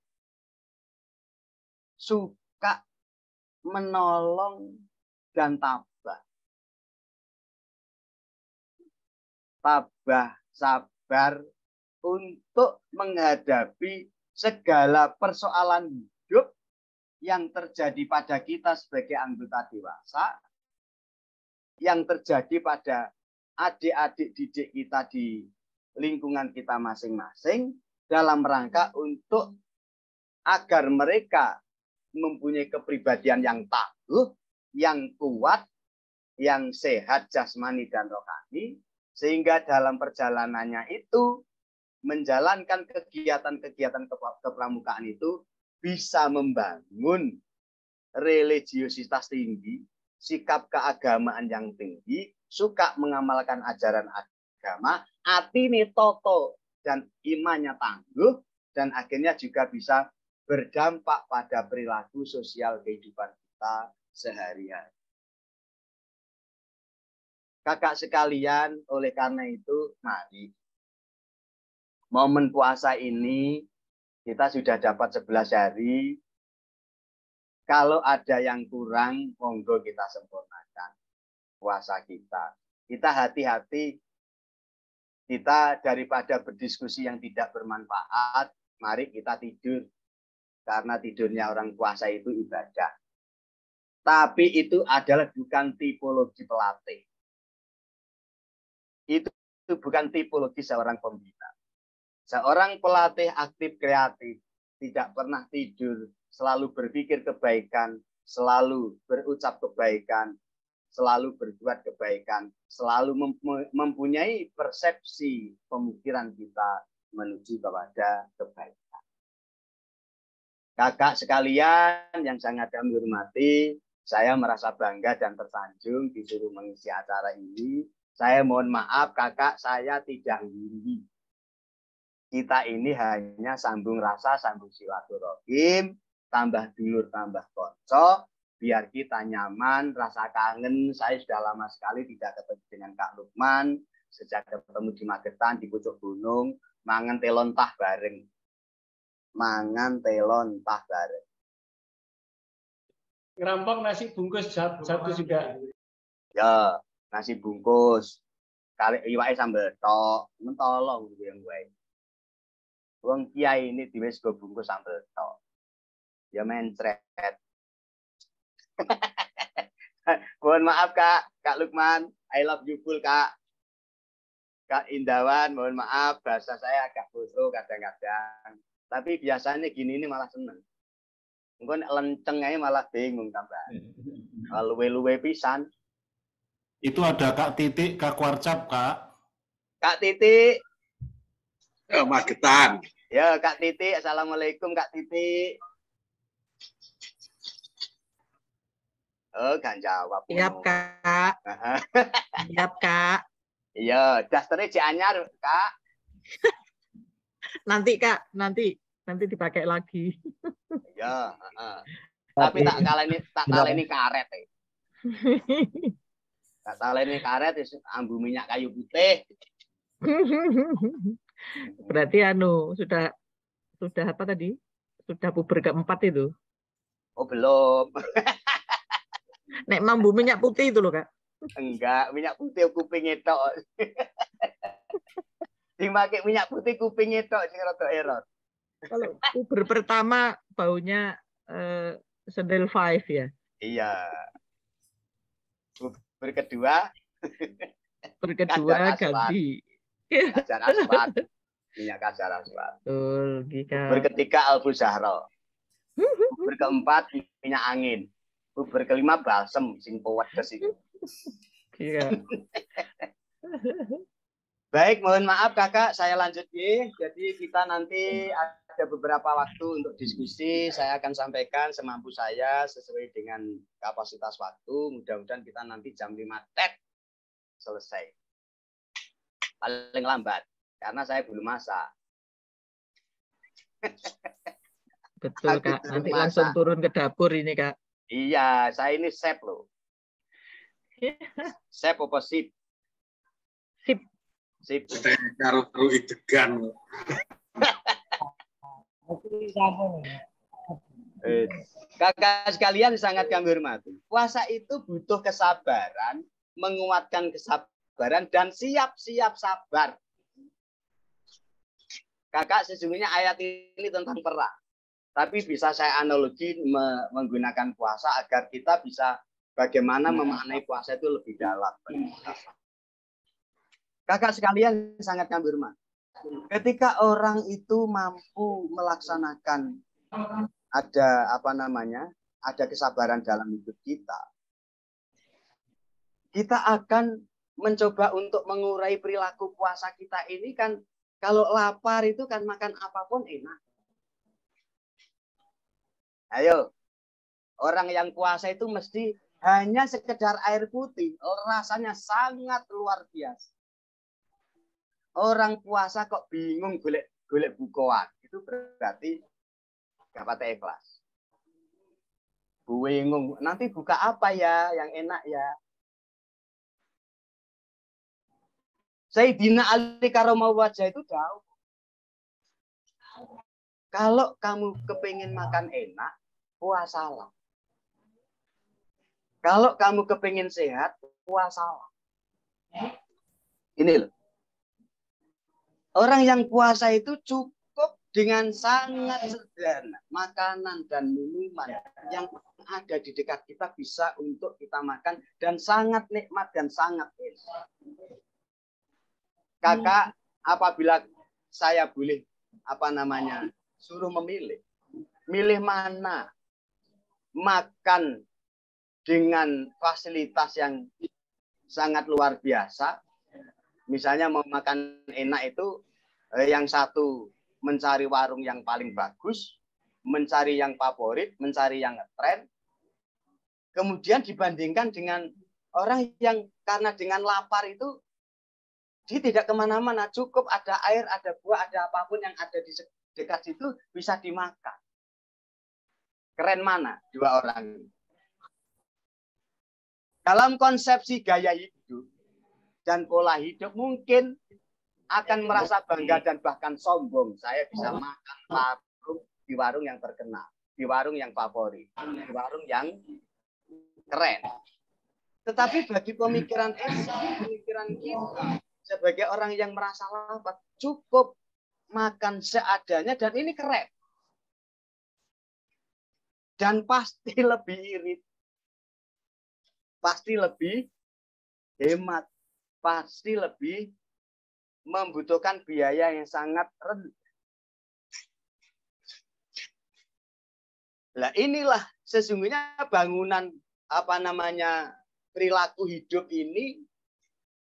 suka menolong dan tabah. Tabah, sabar untuk menghadapi segala persoalan hidup yang terjadi pada kita sebagai anggota dewasa, yang terjadi pada adik-adik didik kita di lingkungan kita masing-masing, dalam rangka untuk agar mereka mempunyai kepribadian yang tangguh, yang kuat, yang sehat jasmani dan rohani, sehingga dalam perjalanannya itu menjalankan kegiatan-kegiatan kepramukaan itu bisa membangun religiositas tinggi, sikap keagamaan yang tinggi, suka mengamalkan ajaran agama, atine toto dan imannya tangguh, dan akhirnya juga bisa berdampak pada perilaku sosial kehidupan kita sehari-hari. Kakak sekalian, oleh karena itu, mari momen puasa ini kita sudah dapat 11 hari. Kalau ada yang kurang, monggo kita sempurnakan puasa kita. Kita hati-hati, kita daripada berdiskusi yang tidak bermanfaat, mari kita tidur. Karena tidurnya orang puasa itu ibadah. Tapi itu adalah bukan tipologi pelatih. Itu bukan tipologi seorang pembina. Seorang pelatih aktif kreatif, tidak pernah tidur, selalu berpikir kebaikan, selalu berucap kebaikan, selalu berbuat kebaikan, selalu mempunyai persepsi pemikiran kita menuju kepada kebaikan. Kakak sekalian yang sangat kami hormati, saya merasa bangga dan tersanjung disuruh mengisi acara ini. Saya mohon maaf kakak, saya tidak ngiri. Kita ini hanya sambung rasa, sambung silaturahim, tambah dulur, tambah konco, biar kita nyaman, rasa kangen. Saya sudah lama sekali tidak ketemu dengan Kak Lukman, sejak ketemu di Magetan, di pucuk gunung, mangan telon tah bareng. Mangan telon tah bareng. Ngerampok nasi bungkus satu juga. Ya, nasi bungkus. Kali iwake sambel tok, mentolong gitu yang gue. Wong kiai ini diwis go bungkus sambel tok. Ya mencret. Mohon maaf Kak Lukman. I love you full Kak. Kak Indawan, mohon maaf bahasa saya agak busuk kadang-kadang. Tapi biasanya gini ini malah seneng. Mungkin lenceng aja malah bingung tambah. Luwe-luwe pisan. Itu ada Kak Titik, Kak Warcap, Kak. Kak Titik. Magetan. Ya, Kak Titik. Assalamualaikum, Kak Titik. Oh, gak jawab. Siap, Kak. Siap, Kak. Iya, dasternya Cik Anyar, Kak. Nanti, Kak. Nanti dipakai lagi. Iya, tapi tak kaleni karet. Tak kaleni karet ambu minyak kayu putih. Berarti sudah apa tadi? Sudah puber keempat itu. Oh, belum. Nek mambu minyak putih itu loh, Kak. Enggak, minyak putih kupingnya tok. Sing pakai minyak putih kupingnya tok sing rada error. Kalau puber pertama baunya sendal 5 ya. Iya. Puber kedua ganti. Kajar aswad. Minyak kajar aswad. Betul, Gika. Puber ketiga Albu Zahra. Puber keempat minyak angin. Puber kelima balsem sing pewedes itu. Iya. Baik, mohon maaf Kakak, saya lanjut ya. Jadi kita nanti ada beberapa waktu untuk diskusi. Saya akan sampaikan semampu saya sesuai dengan kapasitas waktu. Mudah-mudahan kita nanti jam 5 tet selesai. Paling lambat, karena saya belum masak. Betul, Kak. Nanti langsung turun ke dapur ini, Kak. Iya, saya ini chef loh. Chef apa sip? Sip. Sip. Karo idegan. Kakak sekalian sangat kami hormati. Puasa itu butuh kesabaran, menguatkan kesabaran dan siap-siap sabar. Kakak sesungguhnya ayat ini tentang perang. Tapi bisa saya analogi menggunakan puasa agar kita bisa bagaimana memaknai puasa itu lebih dalam. Kakak sekalian sangat kami hormati. Ketika orang itu mampu melaksanakan ada kesabaran dalam hidup kita, kita akan mencoba untuk mengurai perilaku puasa kita ini kan. Kalau lapar itu kan makan apapun enak. Ayo, orang yang puasa itu mesti hanya sekedar air putih, rasanya sangat luar biasa. Orang puasa kok bingung golek bukoan, itu berarti gak patah ikhlas. Bingung, nanti buka apa ya yang enak ya? Sayyidina Ali karomah wajah itu jauh. Kalau kamu kepingin makan enak, puasalah. Kalau kamu kepingin sehat, puasalah. Ini loh. Orang yang puasa itu cukup dengan sangat sederhana. Makanan dan minuman yang ada di dekat kita bisa untuk kita makan. Dan sangat nikmat dan sangat enak. Kakak, apabila saya boleh suruh memilih. Milih mana? Makan dengan fasilitas yang sangat luar biasa. Misalnya mau makan enak itu, yang satu mencari warung yang paling bagus, mencari yang favorit, mencari yang tren. Kemudian dibandingkan dengan orang yang karena dengan lapar itu, dia tidak kemana-mana, cukup ada air, ada buah, ada apapun yang ada di dekat situ bisa dimakan. Keren mana dua orang ini? Dalam konsepsi gaya hidup dan pola hidup mungkin akan merasa bangga dan bahkan sombong. Saya bisa makan di warung yang terkenal, di warung yang favorit, di warung yang keren. Tetapi bagi pemikiran kita sebagai orang yang merasa lapar, cukup makan seadanya dan ini keren. Dan pasti lebih irit. Pasti lebih hemat. Pasti lebih membutuhkan biaya yang sangat rendah. Nah, inilah sesungguhnya bangunan perilaku hidup ini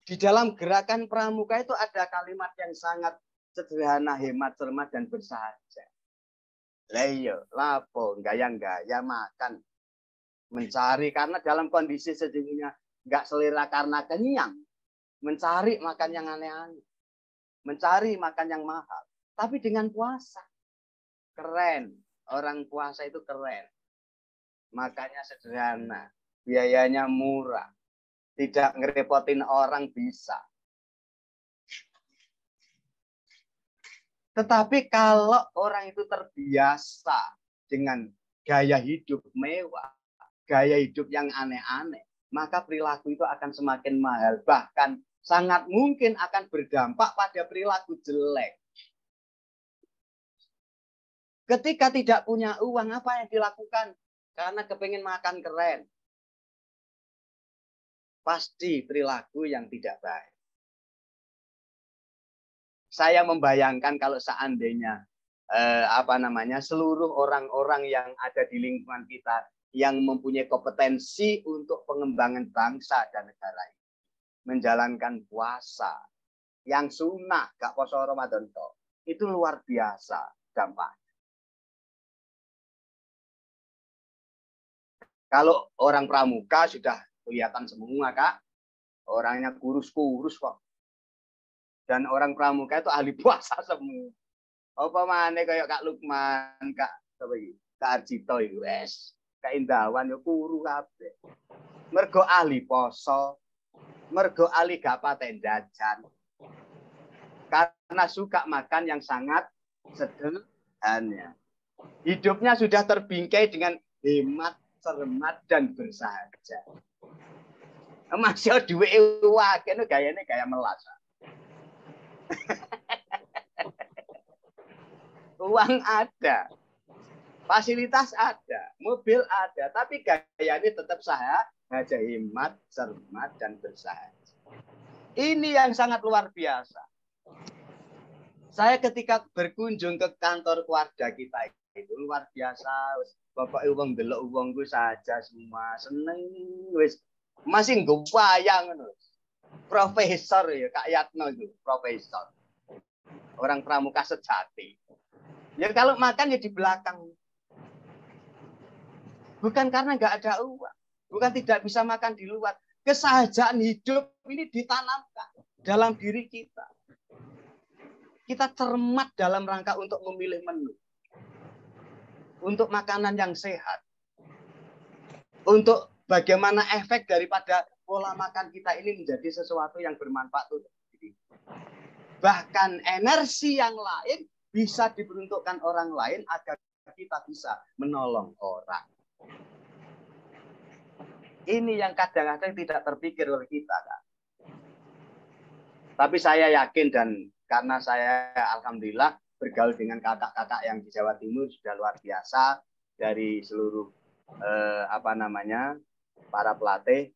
di dalam gerakan pramuka itu ada kalimat yang sangat sederhana, hemat, cermat, dan bersahaja. Lah iya, lapo, gaya-gaya makan, mencari karena dalam kondisi sesungguhnya nggak selera karena kenyang, mencari makan yang aneh-aneh. Mencari makan yang mahal. Tapi dengan puasa. Keren. Orang puasa itu keren. Makanya sederhana. Biayanya murah. Tidak ngerepotin orang bisa. Tetapi kalau orang itu terbiasa dengan gaya hidup mewah, gaya hidup yang aneh-aneh, maka perilaku itu akan semakin mahal. Bahkan sangat mungkin akan berdampak pada perilaku jelek. Ketika tidak punya uang, apa yang dilakukan? Karena kepingin makan keren. Pasti perilaku yang tidak baik. Saya membayangkan kalau seandainya seluruh orang-orang yang ada di lingkungan kita yang mempunyai kompetensi untuk pengembangan bangsa dan negara ini menjalankan puasa yang sunnah, gak poso Ramadan toh. Itu luar biasa dampaknya. Kalau orang pramuka sudah kelihatan semua, Kak. Orangnya kurus-kurus kok. Dan orang pramuka itu ahli puasa semua. Apa mana kayak Kak Lukman, Kak Arjito itu, Kak Indawan yo kuru kabeh. Mergo ahli poso. Mergo ahli gak paten jajan. Karena suka makan yang sangat sederhana. Hidupnya sudah terbingkai dengan hemat, cermat, dan bersahaja. Masih duwe wake no gayane gaya melas. Uang ada. Fasilitas ada, mobil ada, tapi gayanya tetap saja hemat, cermat, dan bersahaja. Ini yang sangat luar biasa. Saya ketika berkunjung ke kantor keluarga kita itu luar biasa. Bapak uang delok uangku saja semua seneng wis masih nggwayang ngono. Profesor ya Kak Yatno itu, profesor. Orang pramuka sejati. Ya kalau makan ya di belakang. Bukan karena nggak ada uang, bukan tidak bisa makan di luar. Kesahajaan hidup ini ditanamkan dalam diri kita. Kita cermat dalam rangka untuk memilih menu. Untuk makanan yang sehat. Untuk bagaimana efek daripada pola makan kita ini menjadi sesuatu yang bermanfaat untuk diri. Bahkan energi yang lain bisa diperuntukkan orang lain agar kita bisa menolong orang. Ini yang kadang-kadang tidak terpikir oleh kita, Kak. Tapi saya yakin dan karena saya alhamdulillah bergaul dengan kakak-kakak yang di Jawa Timur sudah luar biasa dari seluruh para pelatih,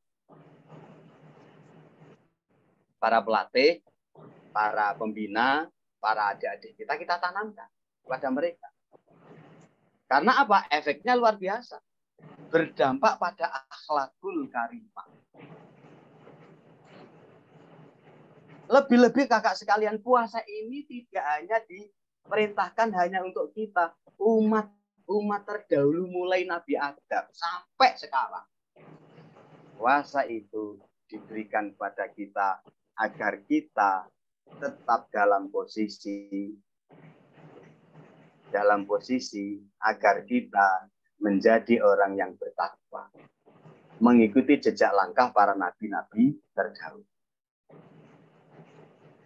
para pembina, para adik-adik kita tanamkan kepada mereka. Karena apa? Efeknya luar biasa. Berdampak pada akhlakul karimah. Lebih-lebih kakak sekalian, puasa ini tidak hanya diperintahkan hanya untuk kita, umat terdahulu mulai Nabi Adam sampai sekarang. Puasa itu diberikan pada kita agar kita tetap dalam posisi agar kita menjadi orang yang bertakwa, mengikuti jejak langkah para nabi-nabi terdahulu.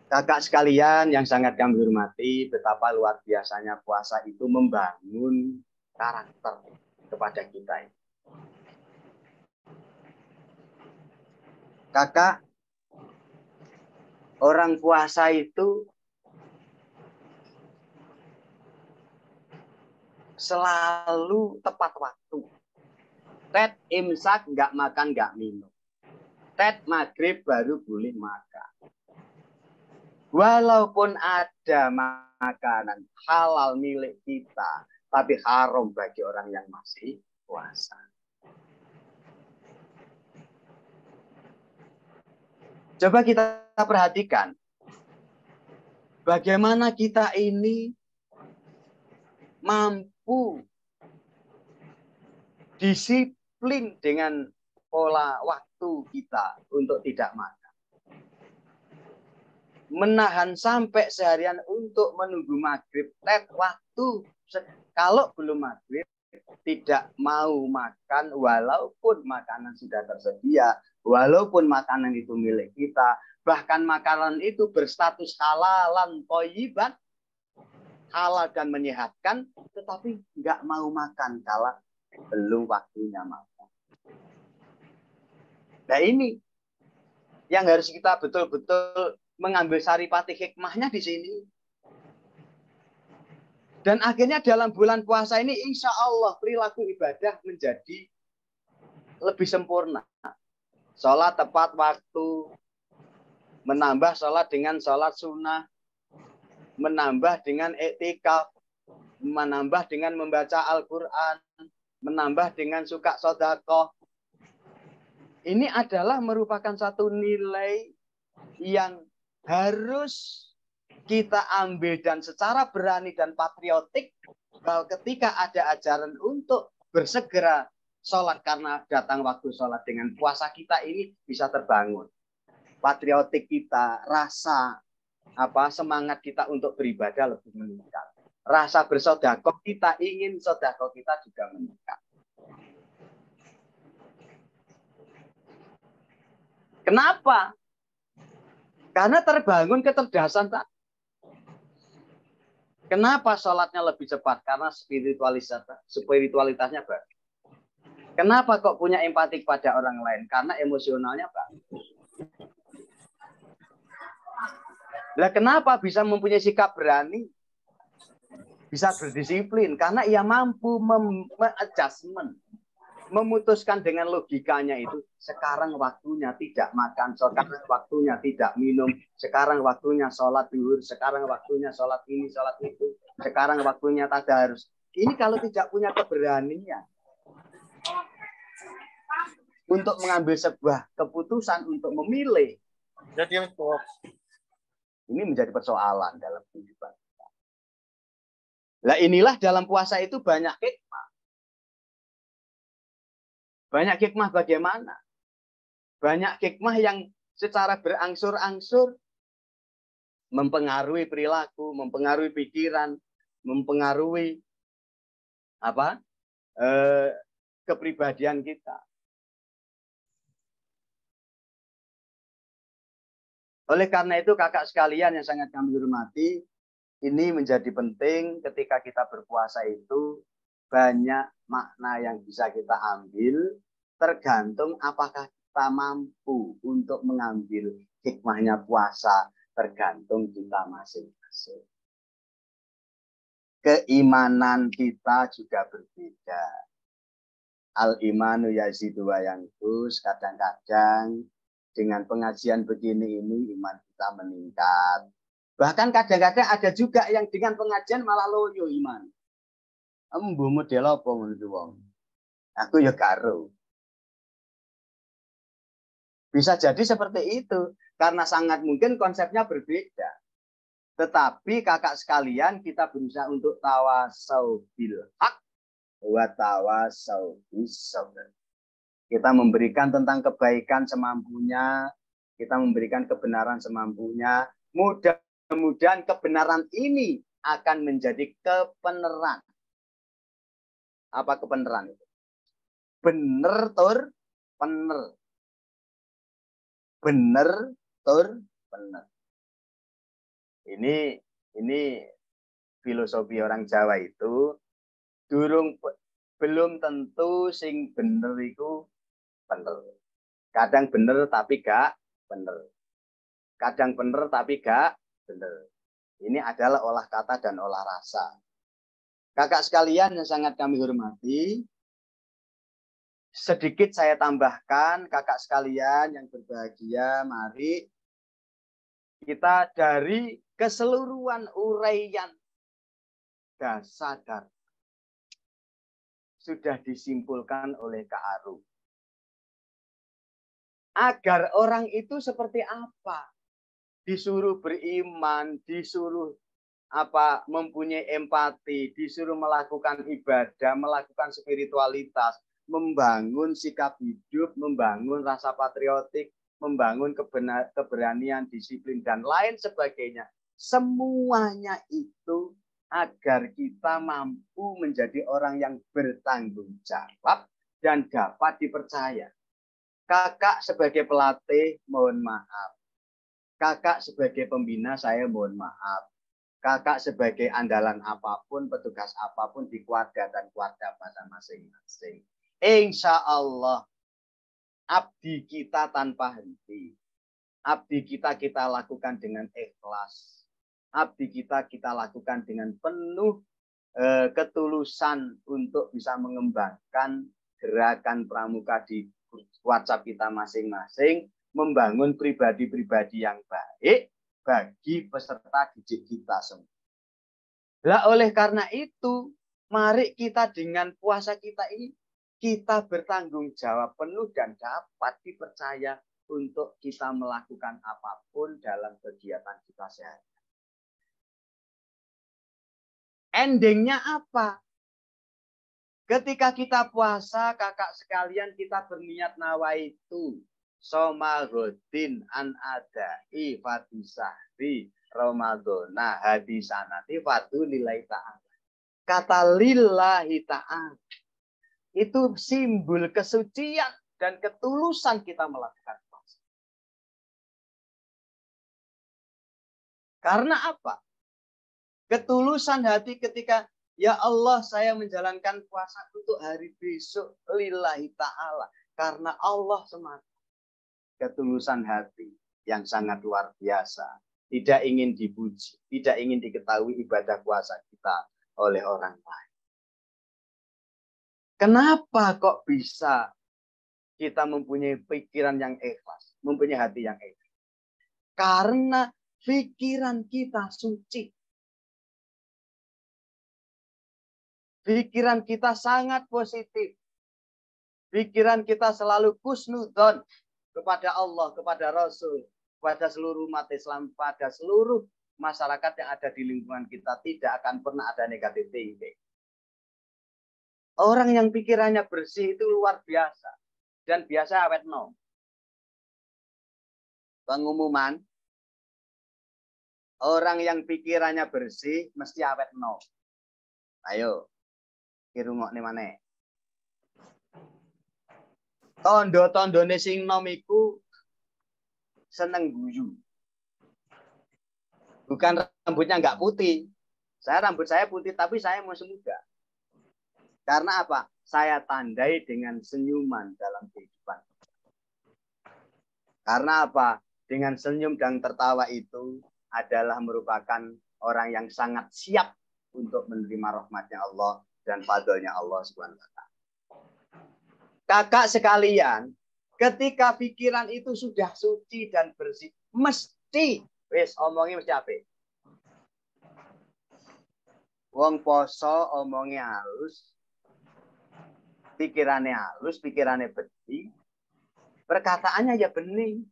Kakak sekalian yang sangat kami hormati, betapa luar biasanya puasa itu membangun karakter kepada kita. Kakak, orang puasa itu selalu tepat waktu. Tet imsak nggak makan nggak minum. Tet maghrib baru boleh makan. Walaupun ada makanan halal milik kita, tapi haram bagi orang yang masih puasa. Coba kita perhatikan bagaimana kita ini mampu disiplin dengan pola waktu kita untuk tidak makan. Menahan sampai seharian untuk menunggu maghrib. Waktu kalau belum maghrib tidak mau makan walaupun makanan sudah tersedia. Walaupun makanan itu milik kita, bahkan makanan itu berstatus halalan thayyiban, halal dan menyehatkan, tetapi nggak mau makan kalau belum waktunya makan. Nah ini yang harus kita betul-betul mengambil saripati hikmahnya di sini. Dan akhirnya dalam bulan puasa ini insya Allah perilaku ibadah menjadi lebih sempurna. Sholat tepat waktu, menambah sholat dengan sholat sunnah, menambah dengan iktikaf, menambah dengan membaca Al-Quran, menambah dengan suka sedekah. Ini adalah merupakan satu nilai yang harus kita ambil dan secara berani dan patriotik bahwa ketika ada ajaran untuk bersegera sholat karena datang waktu sholat dengan puasa kita ini bisa terbangun. Patriotik kita, rasa semangat kita untuk beribadah lebih meningkat. Rasa bersedekah kita, ingin sedekah kita juga meningkat. Kenapa? Karena terbangun kecerdasan tak. Kenapa sholatnya lebih cepat? Karena spiritualitasnya bagus. Kenapa kok punya empati kepada orang lain? Karena emosionalnya bagus. Lah kenapa bisa mempunyai sikap berani? Bisa berdisiplin? Karena ia mampu adjustment. Memutuskan dengan logikanya itu. Sekarang waktunya tidak makan. Sekarang waktunya tidak minum. Sekarang waktunya sholat zuhur. Sekarang waktunya sholat ini, sholat itu. Sekarang waktunya tadarus. Ini kalau tidak punya keberanian untuk mengambil sebuah keputusan untuk memilih. Ini menjadi persoalan dalam kehidupan kita. Nah inilah dalam puasa itu banyak hikmah. Banyak hikmah bagaimana? Banyak hikmah yang secara berangsur-angsur mempengaruhi perilaku, mempengaruhi pikiran, mempengaruhi kepribadian kita. Oleh karena itu kakak sekalian yang sangat kami hormati, ini menjadi penting ketika kita berpuasa itu banyak makna yang bisa kita ambil tergantung apakah kita mampu untuk mengambil hikmahnya puasa, tergantung kita masing-masing. Keimanan kita juga berbeda. Al-imanu yazidu wa yanqus, kadang-kadang dengan pengajian begini ini iman kita meningkat. Bahkan kadang-kadang ada juga yang dengan pengajian malah loyo iman. Embu model apa ngono wong. Aku ya karo. Bisa jadi seperti itu karena sangat mungkin konsepnya berbeda. Tetapi kakak sekalian kita berusaha untuk tawasau bil haq wa tawasau bis sabr. Kita memberikan tentang kebaikan semampunya, kita memberikan kebenaran semampunya. Mudah-mudahan kebenaran ini akan menjadi kebenaran. Apa kebenaran itu? Bener tur bener. Bener tur bener. Ini filosofi orang Jawa itu belum tentu sing bener itu bener. Kadang bener tapi gak bener. Kadang bener tapi gak bener. Ini adalah olah kata dan olah rasa. Kakak sekalian yang sangat kami hormati, sedikit saya tambahkan, kakak sekalian yang berbahagia, mari kita dari keseluruhan uraian dasar sudah disimpulkan oleh Kak Aru. Agar orang itu seperti apa? Disuruh beriman, disuruh mempunyai empati, disuruh melakukan ibadah, melakukan spiritualitas, membangun sikap hidup, membangun rasa patriotik, membangun keberanian, disiplin, dan lain sebagainya. Semuanya itu agar kita mampu menjadi orang yang bertanggung jawab dan dapat dipercaya. Kakak sebagai pelatih, mohon maaf. Kakak sebagai pembina, saya mohon maaf. Kakak sebagai andalan apapun, petugas apapun di keluarga dan keluarga pada masing-masing. Insya Allah, abdi kita tanpa henti. Abdi kita lakukan dengan ikhlas. Abdi kita lakukan dengan penuh ketulusan untuk bisa mengembangkan gerakan pramuka di WhatsApp kita masing-masing, membangun pribadi-pribadi yang baik bagi peserta didik kita semua. Lah oleh karena itu, mari kita dengan puasa kita ini, kita bertanggung jawab penuh dan dapat dipercaya untuk kita melakukan apapun dalam kegiatan kita sehari. Endingnya apa? Ketika kita puasa, kakak sekalian, kita berniat nawaitu somagodin an adai fatisahri Ramadana hadisanati fatu lillahi ta'ala. Kata lillahi ta'ala itu simbol kesucian dan ketulusan kita melakukan puasa. Karena apa? Ketulusan hati ketika ya Allah, saya menjalankan puasa untuk hari besok lillahi ta'ala. Karena Allah semata. Ketulusan hati yang sangat luar biasa. Tidak ingin dipuji. Tidak ingin diketahui ibadah puasa kita oleh orang lain. Kenapa kok bisa kita mempunyai pikiran yang ikhlas? Mempunyai hati yang ikhlas? Karena pikiran kita suci. Pikiran kita sangat positif. Pikiran kita selalu husnudzon kepada Allah, kepada Rasul, kepada seluruh umat Islam, pada seluruh masyarakat yang ada di lingkungan kita. Tidak akan pernah ada negatif thinking. Orang yang pikirannya bersih itu luar biasa. Dan biasa awet no. Pengumuman, orang yang pikirannya bersih mesti awet no. Ayo. Kirungok nih mana? Tondo-tondone sing nom iku seneng guyu. Bukan rambutnya nggak putih. Rambut saya putih tapi saya mau semuda. Karena apa? Saya tandai dengan senyuman dalam kehidupan. Karena apa? Dengan senyum dan tertawa itu adalah merupakan orang yang sangat siap untuk menerima rahmatnya Allah dan fadlnya Allah SWT. Kakak sekalian, ketika pikiran itu sudah suci dan bersih, mesti, omongnya mesti apa? Wong poso omongnya halus, pikirannya halus, pikirannya bersih, perkataannya ya bening,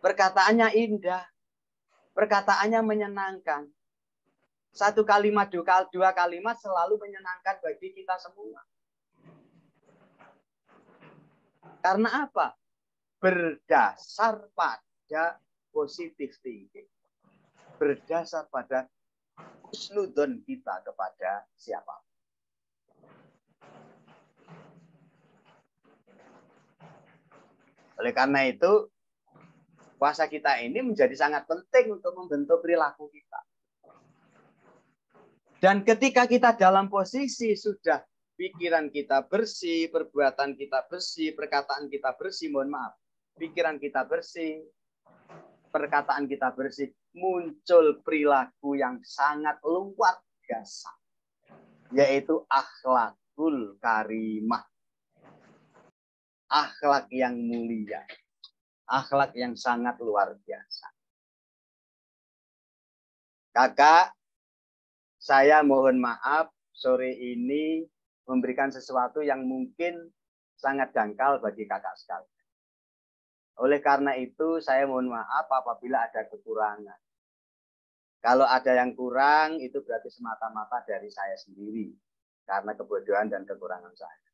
perkataannya indah, perkataannya menyenangkan. Satu kalimat, dua kalimat selalu menyenangkan bagi kita semua. Karena apa? Berdasar pada positive thinking. Berdasar pada husnudzon kita kepada siapa. Oleh karena itu, puasa kita ini menjadi sangat penting untuk membentuk perilaku kita. Dan ketika kita dalam posisi sudah pikiran kita bersih, perbuatan kita bersih, perkataan kita bersih, mohon maaf, pikiran kita bersih, perkataan kita bersih, muncul perilaku yang sangat luar biasa, yaitu akhlakul karimah, akhlak yang mulia, akhlak yang sangat luar biasa. Kakak, saya mohon maaf sore ini memberikan sesuatu yang mungkin sangat dangkal bagi kakak sekalian. Oleh karena itu, saya mohon maaf apabila ada kekurangan. Kalau ada yang kurang, itu berarti semata-mata dari saya sendiri. Karena kebodohan dan kekurangan saya.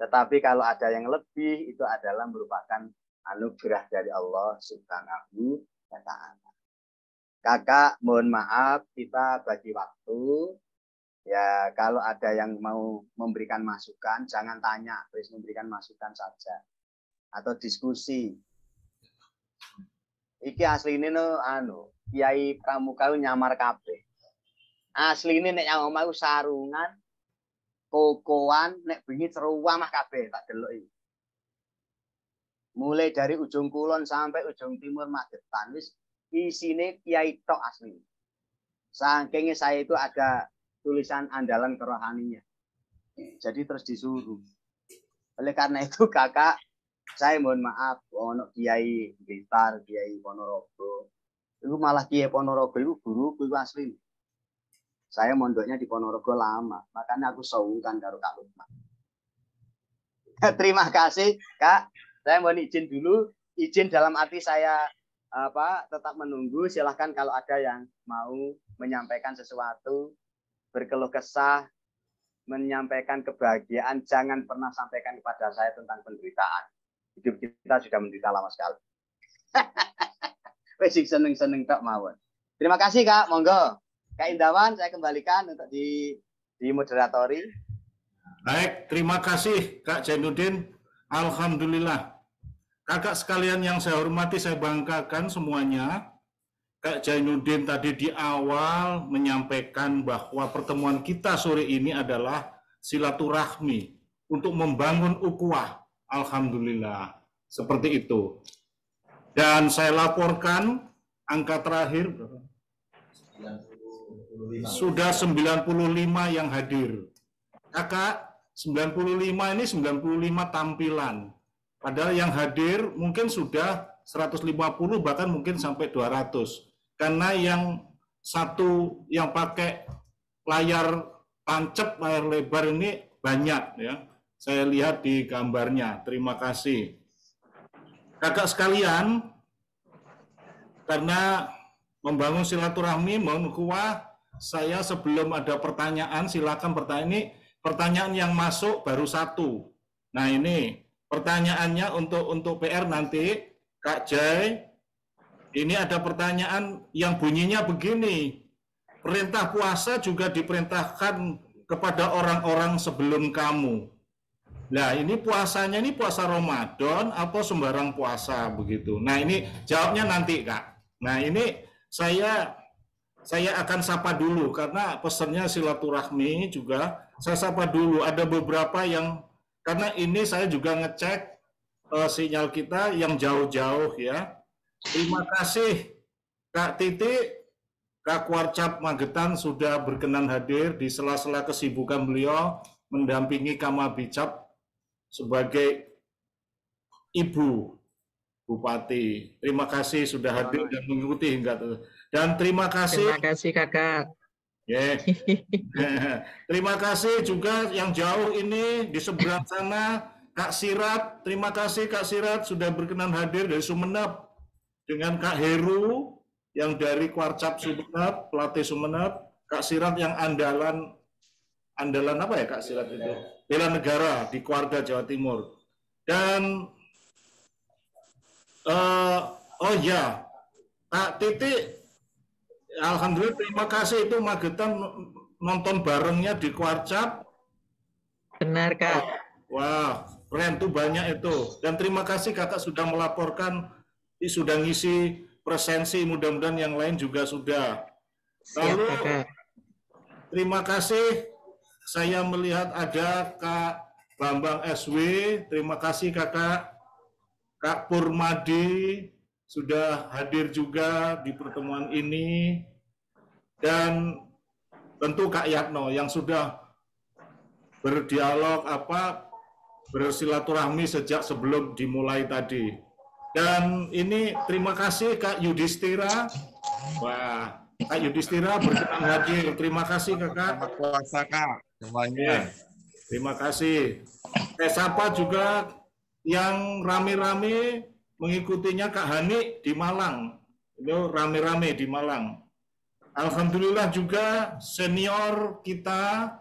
Tetapi kalau ada yang lebih, itu adalah merupakan anugerah dari Allah Subhanahu wa Ta'ala. Kakak, mohon maaf, kita bagi waktu. Ya, kalau ada yang mau memberikan masukan, jangan tanya, terus memberikan masukan saja. Atau diskusi. Iki asline Kiai Pramuka nyamar kabeh. Asline nek yang omah sarungan, kokoan, nek bengi ceruwah mah kabeh tak delok iki. Mulai dari ujung kulon sampai ujung timur Magetan wis isine kiai tok asli. Saking saya itu ada tulisan andalan kerohaninya. Jadi terus disuruh. Oleh karena itu kakak, saya mohon maaf, ono Kiai Blitar, Kiai Ponorogo. Itu malah Kiai Ponorogo itu guruku itu asli. Saya mondoknya di Ponorogo lama, makanya aku sungkan karo Kak Lukman. Terima kasih, Kak. Saya mohon izin dulu, izin dalam arti saya tetap menunggu. Silahkan kalau ada yang mau menyampaikan sesuatu, berkeluh kesah, menyampaikan kebahagiaan, jangan pernah sampaikan kepada saya tentang penderitaan. Hidup kita sudah menderita lama sekali. Wesik seneng-seneng tak mawon. Terima kasih Kak, monggo. Kak Indawan, saya kembalikan untuk di moderatori. Baik, terima kasih Kak Jainuddin. Alhamdulillah. Kakak sekalian yang saya hormati, saya banggakan semuanya. Kak Jainuddin tadi di awal menyampaikan bahwa pertemuan kita sore ini adalah silaturahmi untuk membangun ukhuwah. Alhamdulillah, seperti itu. Dan saya laporkan angka terakhir sudah 95 yang hadir. Kakak, 95 ini 95 tampilan. Padahal yang hadir mungkin sudah 150 bahkan mungkin sampai 200. Karena yang satu yang pakai layar tancap, layar lebar ini banyak ya. Saya lihat di gambarnya. Terima kasih. Kakak sekalian, karena membangun silaturahmi, membangun ukhuwah, saya sebelum ada pertanyaan, silakan bertanya. Ini pertanyaan yang masuk baru satu. Nah ini pertanyaannya untuk PR nanti, Kak Jai. Ini ada pertanyaan yang bunyinya begini. Perintah puasa juga diperintahkan kepada orang-orang sebelum kamu. Nah, ini puasanya ini puasa Ramadan atau sembarang puasa begitu. Nah, ini jawabnya nanti, Kak. Nah, ini saya akan sapa dulu karena pesannya silaturahmi juga. Saya sapa dulu. Ada beberapa yang karena ini saya juga ngecek sinyal kita yang jauh-jauh ya. Terima kasih Kak Titi, Kak Warcap Magetan sudah berkenan hadir di sela-sela kesibukan beliau mendampingi Kama Bicap sebagai Ibu Bupati. Terima kasih sudah hadir dan mengikuti hingga dan terima kasih Kakak. Yeah. Terima kasih juga yang jauh ini di seberang sana Kak Sirat. Terima kasih Kak Sirat sudah berkenan hadir dari Sumeneb dengan Kak Heru yang dari Kwarcap Sumeneb, pelatih Sumeneb. Kak Sirat yang andalan apa ya Kak Sirat itu? Bela negara di Keluarga Jawa Timur. Dan oh ya, Kak Titi, alhamdulillah terima kasih itu Magetan nonton barengnya di Kwarcap. Benar Kak. Wah, keren tuh banyak itu. Dan terima kasih Kakak sudah melaporkan, sudah ngisi presensi, mudah-mudahan yang lain juga sudah. Lalu, terima kasih. Saya melihat ada Kak Bambang SW, terima kasih Kakak. Kak Purmadi sudah hadir juga di pertemuan ini. Dan tentu Kak Yatno yang sudah berdialog bersilaturahmi sejak sebelum dimulai tadi. Dan ini terima kasih Kak Yudhistira. Wah, Kak Yudhistira berkenan hadir. Terima kasih Kakak. Selamat puasa Kak semuanya. Terima kasih. Saya sapa juga yang rame-rame mengikutinya Kak Hani di Malang. Itu rame-rame di Malang. Alhamdulillah juga senior kita,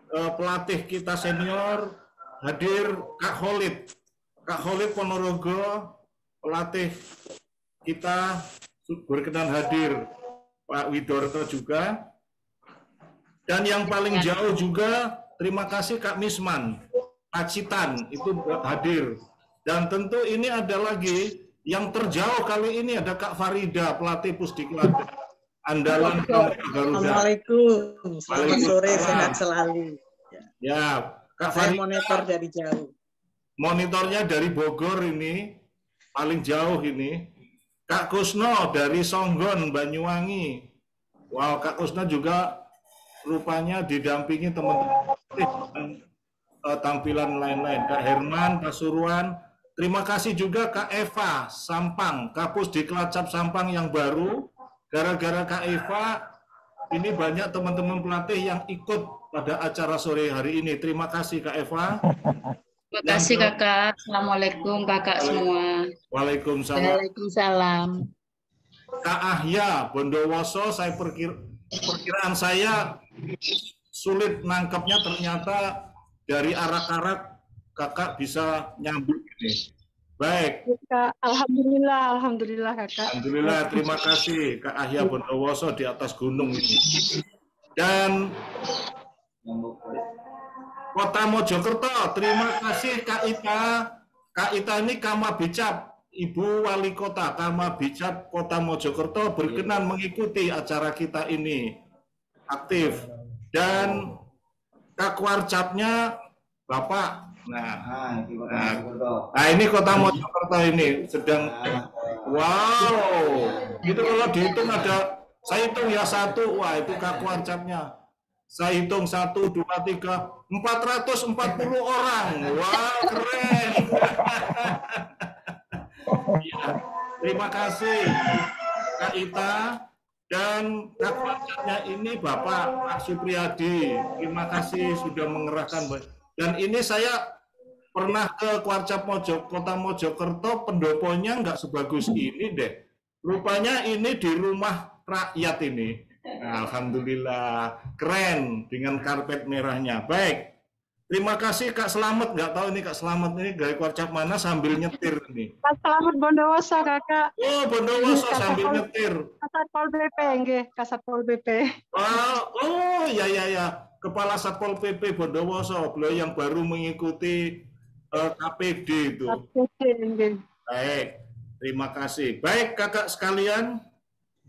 pelatih kita senior hadir Kak Khalid. Kak Khalid Ponorogo, pelatih kita berkenan hadir. Pak Widorto juga. Dan yang paling jauh juga terima kasih Kak Misman. Pacitan itu hadir. Dan tentu ini ada lagi yang terjauh kali ini ada Kak Farida, pelatih Pusdiklada. Andalan Garuda. Assalamualaikum. Selamat sore, sehat selalu. Ya, Kak Saya Farida. monitor dari jauh. Monitornya dari Bogor ini, paling jauh ini. Kak Kusno dari Songgon, Banyuwangi. Wow, Kak Kusno juga rupanya didampingi teman-teman tampilan lain-lain. Kak Herman, Pasuruan. Terima kasih juga Kak Eva Sampang, Kapus Diklacap Sampang yang baru. Gara-gara Kak Eva, ini banyak teman-teman pelatih yang ikut pada acara sore hari ini. Terima kasih Kak Eva. Terima kasih Kakak. Assalamualaikum Kakak semua. Waalaikumsalam. Waalaikumsalam. Kak Ahya Bondowoso, perkiraan saya sulit nangkapnya, ternyata dari arak-arak Kakak bisa nyambung ini. Baik. Kak, alhamdulillah Kakak. Alhamdulillah, terima kasih Kak Ahya Bondowoso di atas gunung ini. Dan Kota Mojokerto, terima kasih Kak Ita. Kak Ita ini Kamabicap, Ibu Wali Kota Kamabicap Kota Mojokerto berkenan mengikuti acara kita ini. Aktif. Dan Kak Warcapnya Bapak. Nah, ini Kota Mojokerto ini sedang, wow, itu kalau dihitung ada, saya hitung ya satu, wah itu Kak Warcapnya. Saya hitung 1, 2, 3, 440 orang. Wah, keren. Ya, terima kasih Kak Ita. Dan Kak Warcapnya ini Bapak Pak Supriyadi. Terima kasih sudah mengerahkan. Dan ini saya pernah ke Warcap Kota Mojokerto, pendoponya nggak sebagus ini deh. Rupanya ini di rumah rakyat ini. Nah, alhamdulillah, keren dengan karpet merahnya. Baik, terima kasih Kak Slamet. Nggak tahu ini Kak Slamet ini dari Warcap mana sambil nyetir ini. Kak Selamat Bondowoso Kakak. Oh, Bondowoso sambil nyetir. Kasatpol PP nggih, Kasatpol PP. Oh, ya. Kepala Satpol PP Bondowoso, beliau yang baru mengikuti KPD itu. Baik, terima kasih. Baik, kakak sekalian,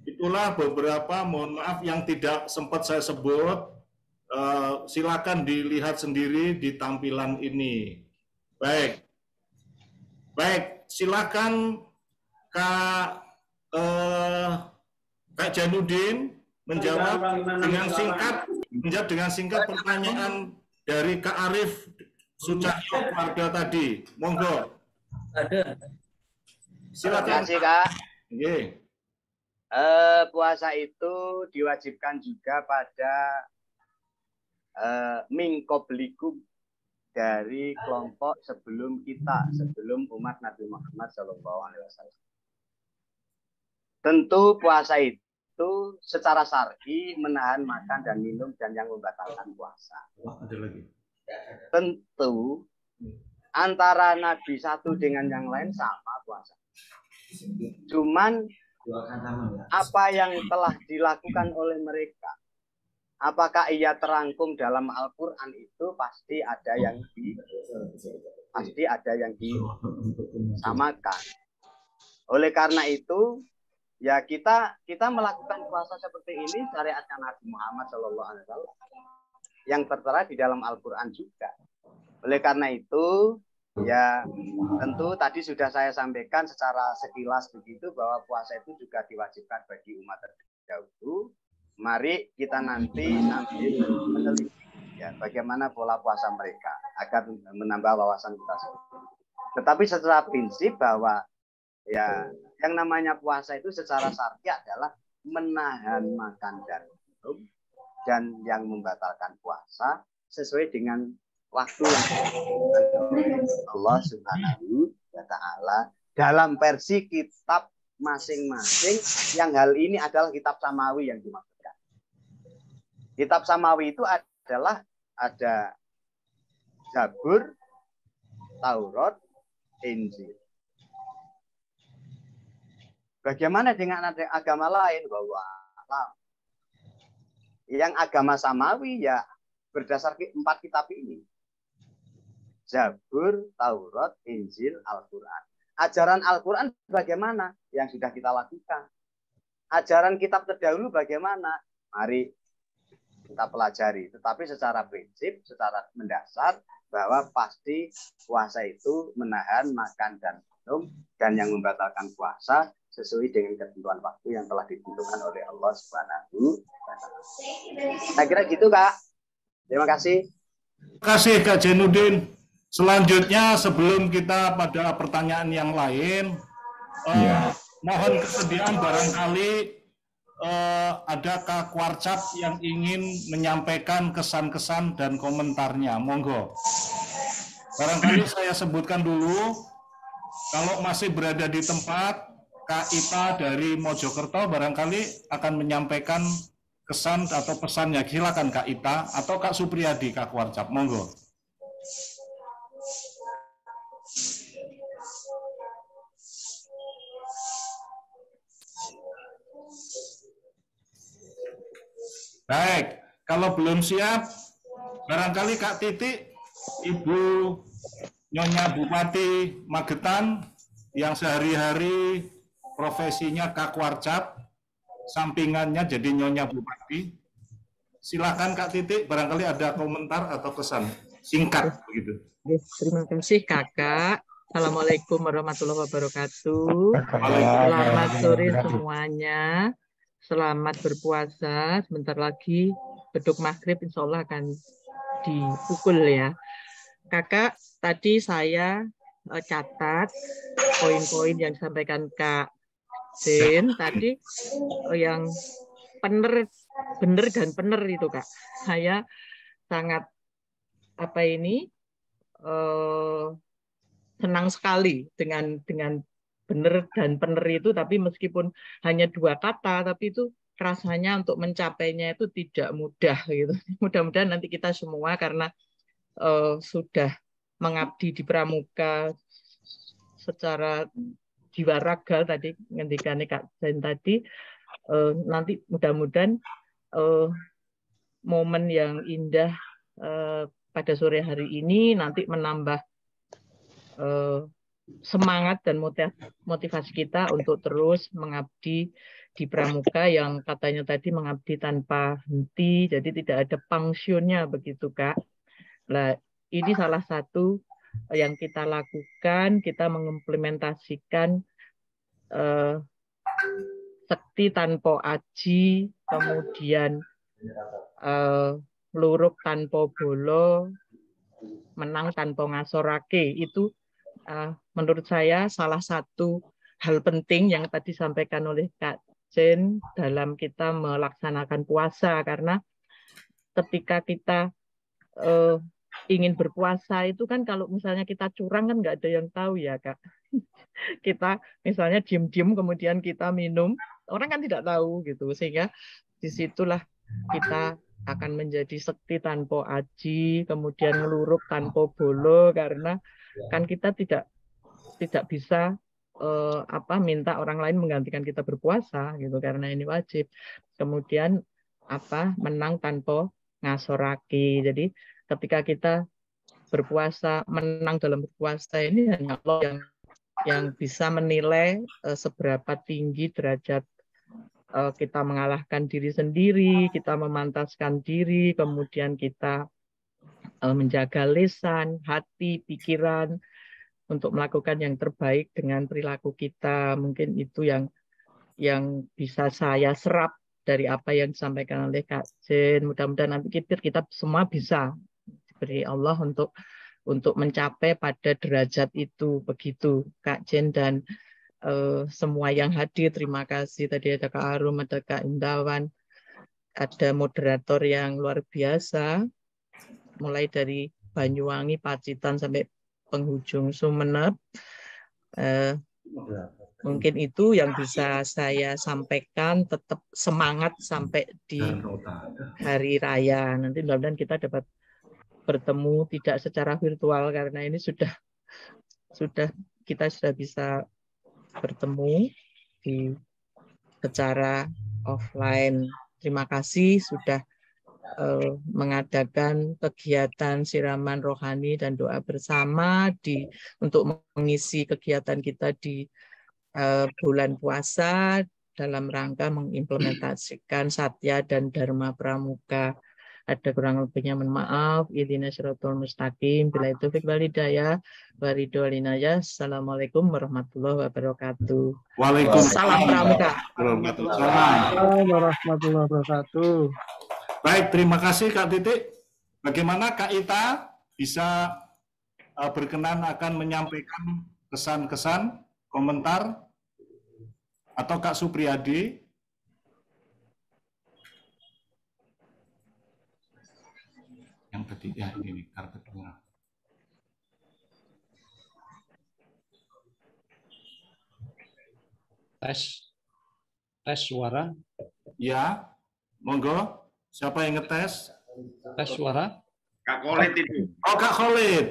itulah beberapa, mohon maaf yang tidak sempat saya sebut. Silakan dilihat sendiri di tampilan ini. Baik, silakan Kak Janudin menjawab dengan singkat pertanyaan dari Kak Arif Sucahyo Warga tadi. Monggo. Silakan. Terima kasih Kak. Oke. Puasa itu diwajibkan juga pada mingkoblikum dari kelompok sebelum kita, sebelum umat Nabi Muhammad SAW. Tentu puasa itu secara syar'i menahan makan dan minum dan yang membatalkan puasa. Ada lagi. Tentu antara Nabi satu dengan yang lain sama puasa. Cuman apa yang telah dilakukan oleh mereka, apakah ia terangkum dalam Al-Quran itu pasti ada yang disamakan. Oleh karena itu, ya kita melakukan puasa seperti ini syariatnya Nabi Muhammad SAW yang tertera di dalam Al-Quran juga. Oleh karena itu, ya tentu tadi sudah saya sampaikan secara sekilas begitu bahwa puasa itu juga diwajibkan bagi umat terdahulu mari kita nanti meneliti ya bagaimana pola puasa mereka agar menambah wawasan kita semua. Tetapi secara prinsip bahwa ya yang namanya puasa itu secara syar'i adalah menahan makan dan minum, dan yang membatalkan puasa sesuai dengan waktu yang Allah Subhanahu wa Ta'ala dalam versi kitab masing-masing, yang hal ini adalah kitab samawi yang dimaksudkan. Kitab samawi itu adalah ada Zabur, Taurat, Injil. Bagaimana dengan agama lain? Bahwa yang agama samawi ya berdasarkan 4 kitab ini. Zabur, Taurat, Injil, Al-Quran. Ajaran Al-Quran bagaimana? Yang sudah kita lakukan. Ajaran kitab terdahulu bagaimana? Mari kita pelajari. Tetapi secara prinsip, secara mendasar, bahwa pasti puasa itu menahan makan dan minum, dan yang membatalkan puasa sesuai dengan ketentuan waktu yang telah ditentukan oleh Allah Subhanahu wa Ta'ala. Saya kira gitu, Kak. Terima kasih. Terima kasih, Kak Jainuddin. Selanjutnya, sebelum kita pada pertanyaan yang lain, mohon kesediaan barangkali ada Kak Warcap yang ingin menyampaikan kesan-kesan dan komentarnya. Monggo. Barangkali saya sebutkan dulu, kalau masih berada di tempat, Kak Ita dari Mojokerto barangkali akan menyampaikan kesan atau pesannya. Silakan Kak Ita atau Kak Supriyadi, Kak Warcap. Monggo. Baik, kalau belum siap, barangkali Kak Titik, Ibu Nyonya Bupati Magetan, yang sehari-hari profesinya Kak Warcap, sampingannya jadi Nyonya Bupati. Silakan Kak Titik, barangkali ada komentar atau kesan singkat begitu. Terima kasih Kakak. Assalamualaikum warahmatullahi wabarakatuh. Selamat sore semuanya. Selamat berpuasa. Sebentar lagi beduk maghrib insya Allah akan dipukul ya. Kakak, tadi saya catat poin-poin yang disampaikan Kak Jen tadi, yang benar dan benar itu Kak. Saya sangat senang sekali dengan benar dan benar itu, tapi meskipun hanya 2 kata, tapi itu rasanya untuk mencapainya itu tidak mudah gitu. Mudah-mudahan nanti kita semua karena sudah mengabdi di Pramuka secara jiwa raga tadi ngendikane Kak Jen tadi, nanti mudah-mudahan momen yang indah pada sore hari ini nanti menambah semangat dan motivasi kita untuk terus mengabdi di Pramuka yang katanya tadi mengabdi tanpa henti, jadi tidak ada pensiunnya begitu Kak. Nah, ini salah satu yang kita lakukan, kita mengimplementasikan sekti tanpa aji, kemudian luruk tanpa bolo, menang tanpa ngasorake. Itu menurut saya salah satu hal penting yang tadi disampaikan oleh Kak Jen dalam kita melaksanakan puasa, karena ketika kita ingin berpuasa itu kan kalau misalnya kita curang kan nggak ada yang tahu ya Kak. Kita misalnya diem-diem kemudian kita minum, orang kan tidak tahu gitu, sehingga disitulah kita akan menjadi sekti tanpa aji, kemudian ngeluruk tanpa bolo, karena kan kita tidak bisa minta orang lain menggantikan kita berpuasa gitu, karena ini wajib. Kemudian menang tanpa ngasoraki. Jadi ketika kita berpuasa, menang dalam berpuasa ini hanya Allah yang bisa menilai seberapa tinggi derajat kita mengalahkan diri sendiri, kita memantaskan diri, kemudian kita menjaga lisan, hati, pikiran untuk melakukan yang terbaik dengan perilaku kita. Mungkin itu yang bisa saya serap dari apa yang disampaikan oleh Kak Jen. Mudah-mudahan nanti kita semua bisa diberi Allah untuk mencapai pada derajat itu. Begitu Kak Jen dan semua yang hadir. Terima kasih. Tadi ada Kak Arum, ada Kak Indawan, ada moderator yang luar biasa, mulai dari Banyuwangi, Pacitan sampai penghujung Sumeneb. Mungkin itu yang bisa saya sampaikan. Tetap semangat sampai di hari raya. Nanti mudah-mudahan kita dapat bertemu tidak secara virtual karena ini kita sudah bisa bertemu secara offline. Terima kasih sudah mengadakan kegiatan siraman rohani dan doa bersama untuk mengisi kegiatan kita di bulan puasa dalam rangka mengimplementasikan Satya dan Dharma Pramuka. Ada kurang lebihnya mohon maaf. Ihdinas siratal mustaqim. Bila itu wal hidayah wa ridho wal inayah. Assalamualaikum warahmatullahi wabarakatuh. Waalaikumsalam Pramuka. Warahmatullahi wabarakatuh. Baik, terima kasih Kak Titik. Bagaimana Kak Ita bisa berkenan akan menyampaikan kesan-kesan, komentar, atau Kak Supriyadi? Yang tadi ya ini karpet merah. Tes suara. Ya, monggo. Siapa yang ngetes? Tes suara. Kak Khalid itu. Oh, Kak Khalid.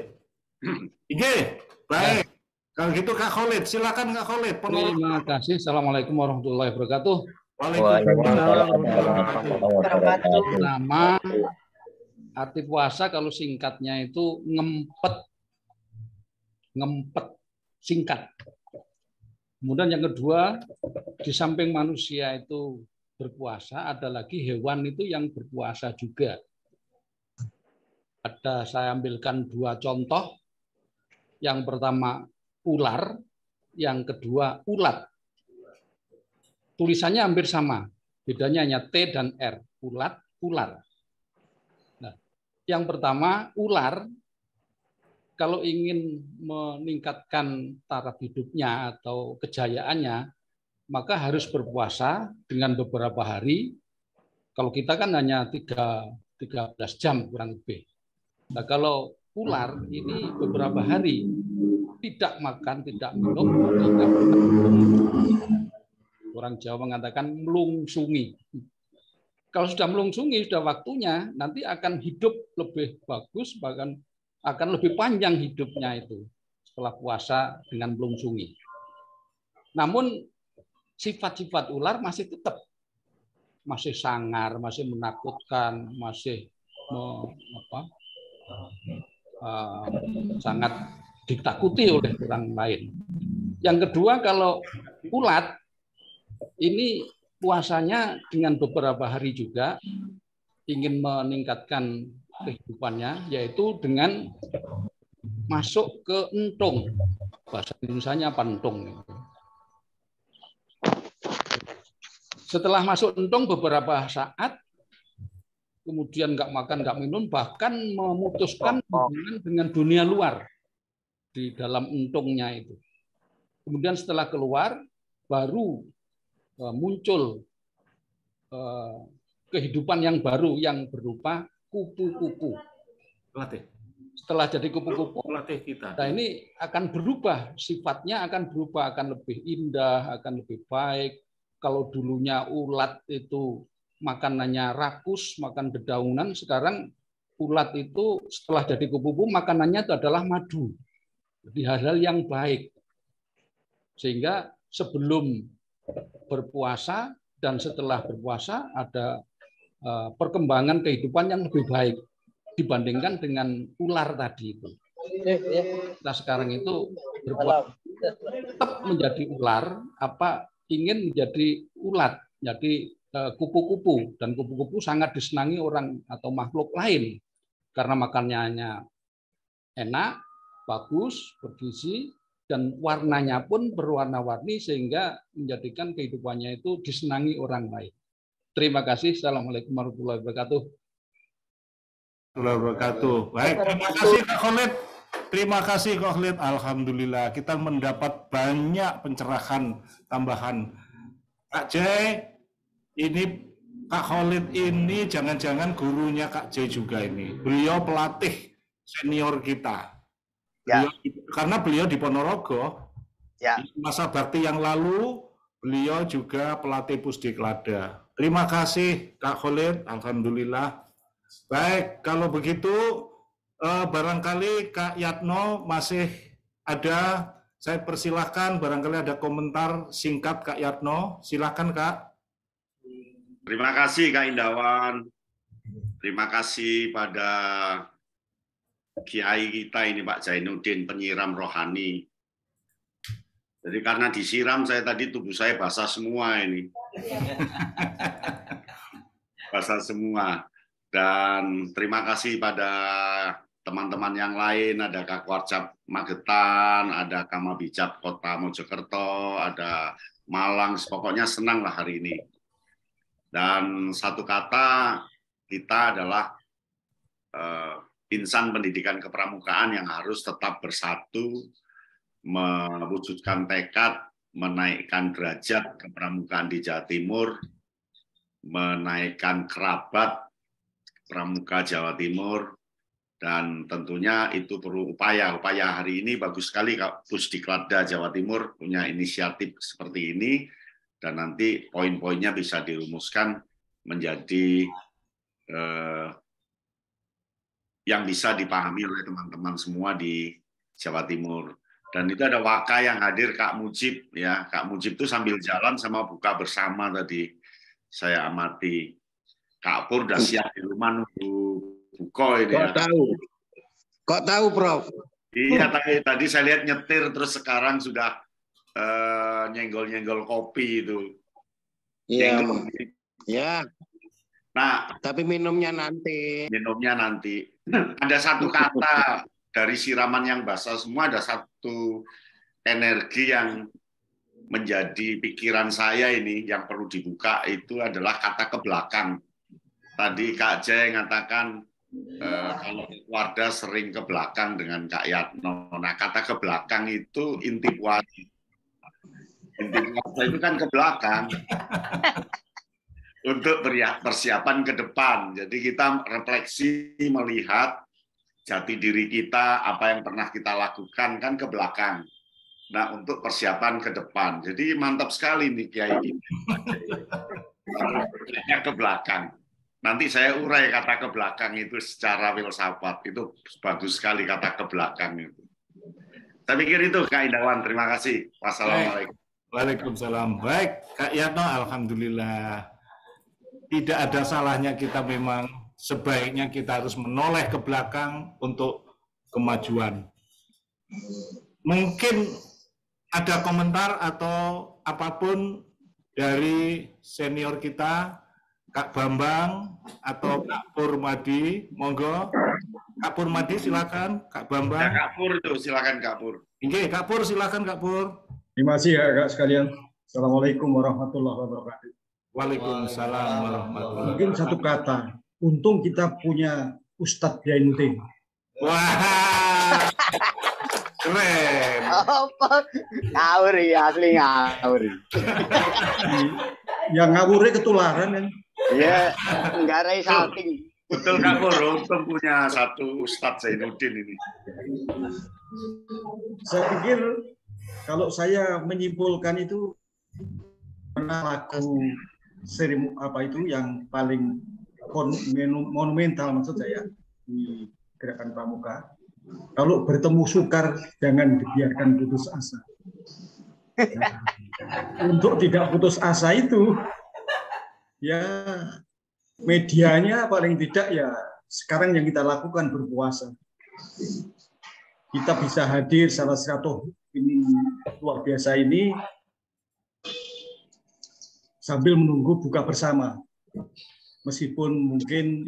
Ige, baik. Kalau gitu Kak Khalid, silakan Kak Khalid. Terima kasih. Assalamualaikum warahmatullahi wabarakatuh. Waalaikumsalam. Pertama, arti puasa kalau singkatnya itu ngempet, singkat. Kemudian yang kedua, di samping manusia itu berpuasa, ada lagi hewan itu yang berpuasa juga. Saya ambilkan dua contoh. Yang pertama ular, yang kedua ulat. Tulisannya hampir sama, bedanya hanya T dan R. Ulat, ular. Nah, yang pertama ular, kalau ingin meningkatkan taraf hidupnya atau kejayaannya, maka harus berpuasa dengan beberapa hari. Kalau kita kan hanya 13 jam kurang lebih. Nah, kalau ular ini beberapa hari tidak makan, tidak minum, tidak orang Jawa mengatakan melungsungi. Kalau sudah melungsungi, sudah waktunya, nanti akan hidup lebih bagus, bahkan akan lebih panjang hidupnya itu setelah puasa dengan melungsungi. Namun sifat-sifat ular masih tetap, masih sangar, masih menakutkan, masih sangat ditakuti oleh orang lain. Yang kedua, kalau ulat ini puasanya dengan beberapa hari juga ingin meningkatkan kehidupannya, yaitu dengan masuk ke entung. Bahasa Indonesianya apa entung? Setelah masuk entung beberapa saat, kemudian nggak makan, nggak minum, bahkan memutuskan hubungan dengan dunia luar di dalam entungnya itu. Kemudian setelah keluar, baru muncul kehidupan yang baru yang berupa kupu-kupu. Setelah jadi kupu-kupu, nah ini akan berubah, sifatnya akan berubah, akan lebih indah, akan lebih baik. Kalau dulunya ulat itu makanannya rakus, makan dedaunan, sekarang ulat itu setelah jadi kupu-kupu makanannya itu adalah madu. Jadi hal-hal yang baik. Sehingga sebelum berpuasa dan setelah berpuasa ada perkembangan kehidupan yang lebih baik dibandingkan dengan ular tadi itu. Kita sekarang itu berpuasa tetap menjadi ular, ingin menjadi ulat, jadi kupu-kupu, dan kupu-kupu sangat disenangi orang atau makhluk lain karena makanannya enak, bagus, bergizi, dan warnanya pun berwarna-warni sehingga menjadikan kehidupannya itu disenangi orang lain. Terima kasih. Assalamualaikum warahmatullahi wabarakatuh. Baik, terima kasih Kak Khalid. Terima kasih Kak Khalid. Alhamdulillah kita mendapat banyak pencerahan tambahan. Kak Jai, ini Kak Khalid ini jangan-jangan gurunya Kak Jai juga ini. Beliau pelatih senior kita. Ya. Karena beliau di Ponorogo. Ya. Masa bakti yang lalu beliau juga pelatih Pusdiklada. Terima kasih Kak Khalid. Alhamdulillah. Baik, kalau begitu barangkali Kak Yatno masih ada. Saya persilahkan, barangkali ada komentar singkat Kak Yatno. Silakan Kak. Terima kasih Kak Indawan. Terima kasih pada Kiai kita ini Pak Zainuddin, penyiram rohani. Jadi karena disiram saya tadi tubuh saya basah semua ini. Basah semua. Dan terima kasih pada teman-teman yang lain, ada Kak Warcap Magetan, ada Kamabijab Kota Mojokerto, ada Malang, pokoknya senang lah hari ini. Dan satu kata, kita adalah insan pendidikan kepramukaan yang harus tetap bersatu, mewujudkan tekad, menaikkan derajat kepramukaan di Jawa Timur, menaikkan kerabat pramuka Jawa Timur, dan tentunya itu perlu upaya. Upaya hari ini bagus sekali Pusdiklada Jawa Timur punya inisiatif seperti ini, dan nanti poin-poinnya bisa dirumuskan menjadi yang bisa dipahami oleh teman-teman semua di Jawa Timur. Dan itu ada Waka yang hadir, Kak Mujib, ya. Kak Mujib itu sambil jalan sama buka bersama tadi saya amati. Kak Pur udah siap di rumah nunggu buko ini. Kok tahu? Kok tahu, Prof? Iya, tadi saya lihat nyetir terus sekarang sudah nyenggol-nyenggol kopi itu. Iya. Ya. Nah, tapi minumnya nanti. Minumnya nanti. Ada satu kata dari siraman yang basah semua, ada satu energi yang menjadi pikiran saya ini yang perlu dibuka, itu adalah kata ke belakang. Tadi Kak Jai mengatakan kalau Wardah sering ke belakang dengan Kak Yatno. Nah, kata ke belakang itu inti puasa. Inti puasa itu kan ke belakang untuk persiapan ke depan. Jadi kita refleksi melihat jati diri kita, apa yang pernah kita lakukan kan ke belakang. Nah, untuk persiapan ke depan. Jadi mantap sekali nih Kiai ini. Ke belakang. Nanti saya urai kata ke belakang itu secara filsafat. Itu bagus sekali kata ke belakang itu. Saya pikir itu Kak Indawan. Terima kasih. Wassalamualaikum. Waalaikumsalam. Baik, Kak Yatno, alhamdulillah. Tidak ada salahnya kita memang sebaiknya kita harus menoleh ke belakang untuk kemajuan. Mungkin ada komentar atau apapun dari senior kita, Kak Bambang atau Kak Purmadi, monggo. Kak Purmadi silakan, Kak Bambang. Ya, Kak Pur itu silakan Kak Pur. Oke, Kak Pur silakan Kak Pur. Terima kasih ya Kak sekalian. Assalamualaikum warahmatullahi wabarakatuh. Waalaikumsalam warahmatullahi wabarakatuh. Mungkin satu kata, untung kita punya Ustadz Zainuddin. Wah, keren. Apa? Ngawur ya, asli ngawur. Yang ngawurnya ketularan kan? Iya, enggak rai salting. Betul Kak Pur, untung punya satu Ustadz Zainuddin ini. Saya pikir kalau saya menyimpulkan itu pernah laku apa itu yang paling monumental maksud saya di gerakan pramuka. Kalau bertemu sukar jangan dibiarkan putus asa. Nah, untuk tidak putus asa itu ya medianya paling tidak ya sekarang yang kita lakukan berpuasa. Kita bisa hadir salah satu ini luar biasa ini sambil menunggu buka bersama. Meskipun mungkin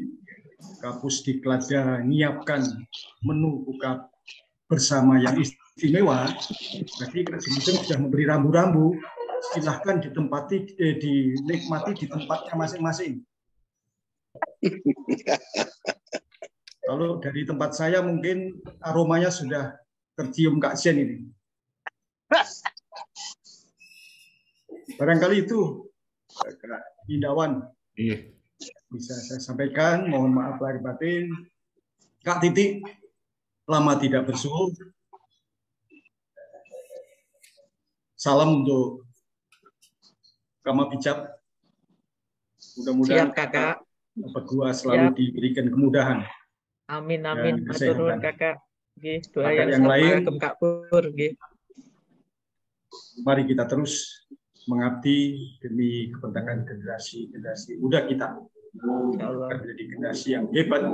Pusdiklada menyiapkan menu buka bersama yang istimewa, tapi Presiden sudah memberi rambu-rambu silahkan dinikmati di tempatnya masing-masing. Kalau dari tempat saya mungkin aromanya sudah tercium Kak Zen ini. Barangkali itu Kak Indawan. Iya. Bisa saya sampaikan, mohon maaf lahir batin. Kak Titik, lama tidak bersuhu. Salam untuk Kama Bijak. Mudah-mudahan Kakak berdua selalu diberikan kemudahan. Amin amin. Matur nuwun Kakak. Nggih, doa Kakak yang lain, Kak Pur nggih. Mari kita terus mengabdi demi kepentingan generasi muda kita. Agar menjadi generasi yang hebat.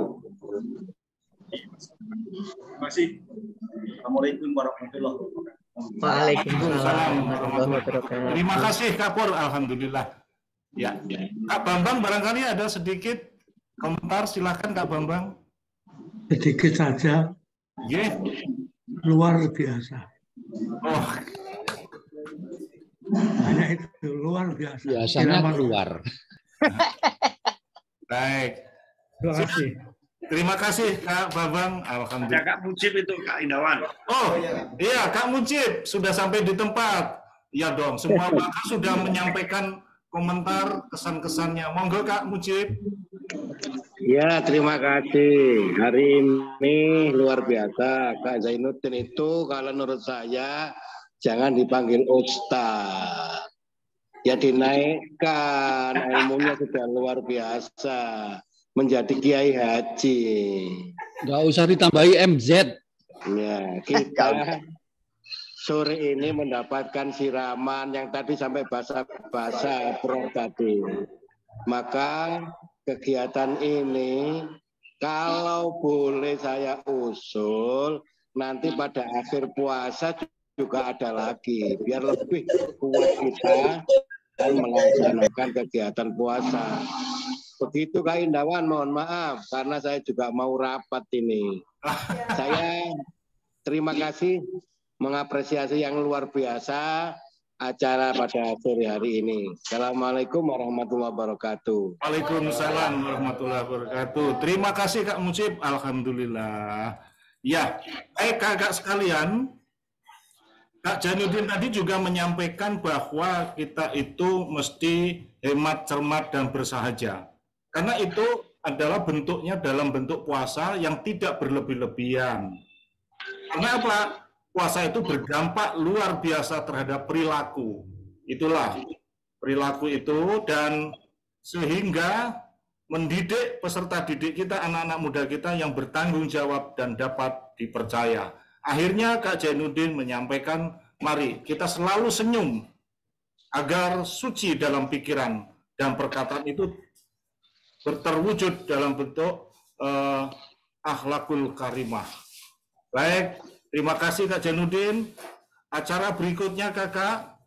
Terima kasih. Assalamualaikum warahmatullahi wabarakatuh. Waalaikumsalam warahmatullahi wabarakatuh. Terima kasih Kak Pur, alhamdulillah. Ya, Kak Bambang barangkali ada sedikit komentar, silakan Kak Bambang. Sedikit saja. Yeah. Luar biasa. Oh. Hanya itu luar biasa. Biasanya keluar. Baik. Terima kasih. Terima kasih Kak Bambang. Alhamdulillah. Ada Kak Mujib itu Kak Indawan. Oh iya Kak Mujib sudah sampai di tempat. Ya dong, semua Bapak sudah menyampaikan komentar kesan-kesannya. Monggo Kak Mujib. Ya, terima kasih. Hari ini luar biasa. Kak Zainuddin itu kalau menurut saya jangan dipanggil Ustaz. Ya dinaikkan, ilmunya sudah luar biasa. Menjadi Kiai Haji. Nggak usah ditambahi MZ. Ya, kita sore ini mendapatkan siraman yang tadi sampai basa-basa Prof tadi. Maka kegiatan ini kalau boleh saya usul nanti pada akhir puasa juga ada lagi biar lebih kuat kita dan melaksanakan kegiatan puasa. Begitu Kak Indawan, mohon maaf karena saya juga mau rapat ini. Saya terima kasih mengapresiasi yang luar biasa acara pada sore hari ini. Assalamualaikum warahmatullahi wabarakatuh. Waalaikumsalam warahmatullahi wabarakatuh. Terima kasih Kak Mujib. Alhamdulillah. Ya, kakak sekalian, Kak Jainuddin tadi juga menyampaikan bahwa kita itu mesti hemat, cermat, dan bersahaja. Karena itu adalah bentuknya dalam bentuk puasa yang tidak berlebih-lebihan. Kenapa? Puasa itu berdampak luar biasa terhadap perilaku. Itulah perilaku itu, dan sehingga mendidik peserta didik kita, anak-anak muda kita yang bertanggung jawab dan dapat dipercaya. Akhirnya Kak Jainuddin menyampaikan, mari kita selalu senyum agar suci dalam pikiran dan perkataan itu terwujud dalam bentuk akhlakul karimah. Baik, terima kasih Kak Jainuddin. Acara berikutnya Kakak,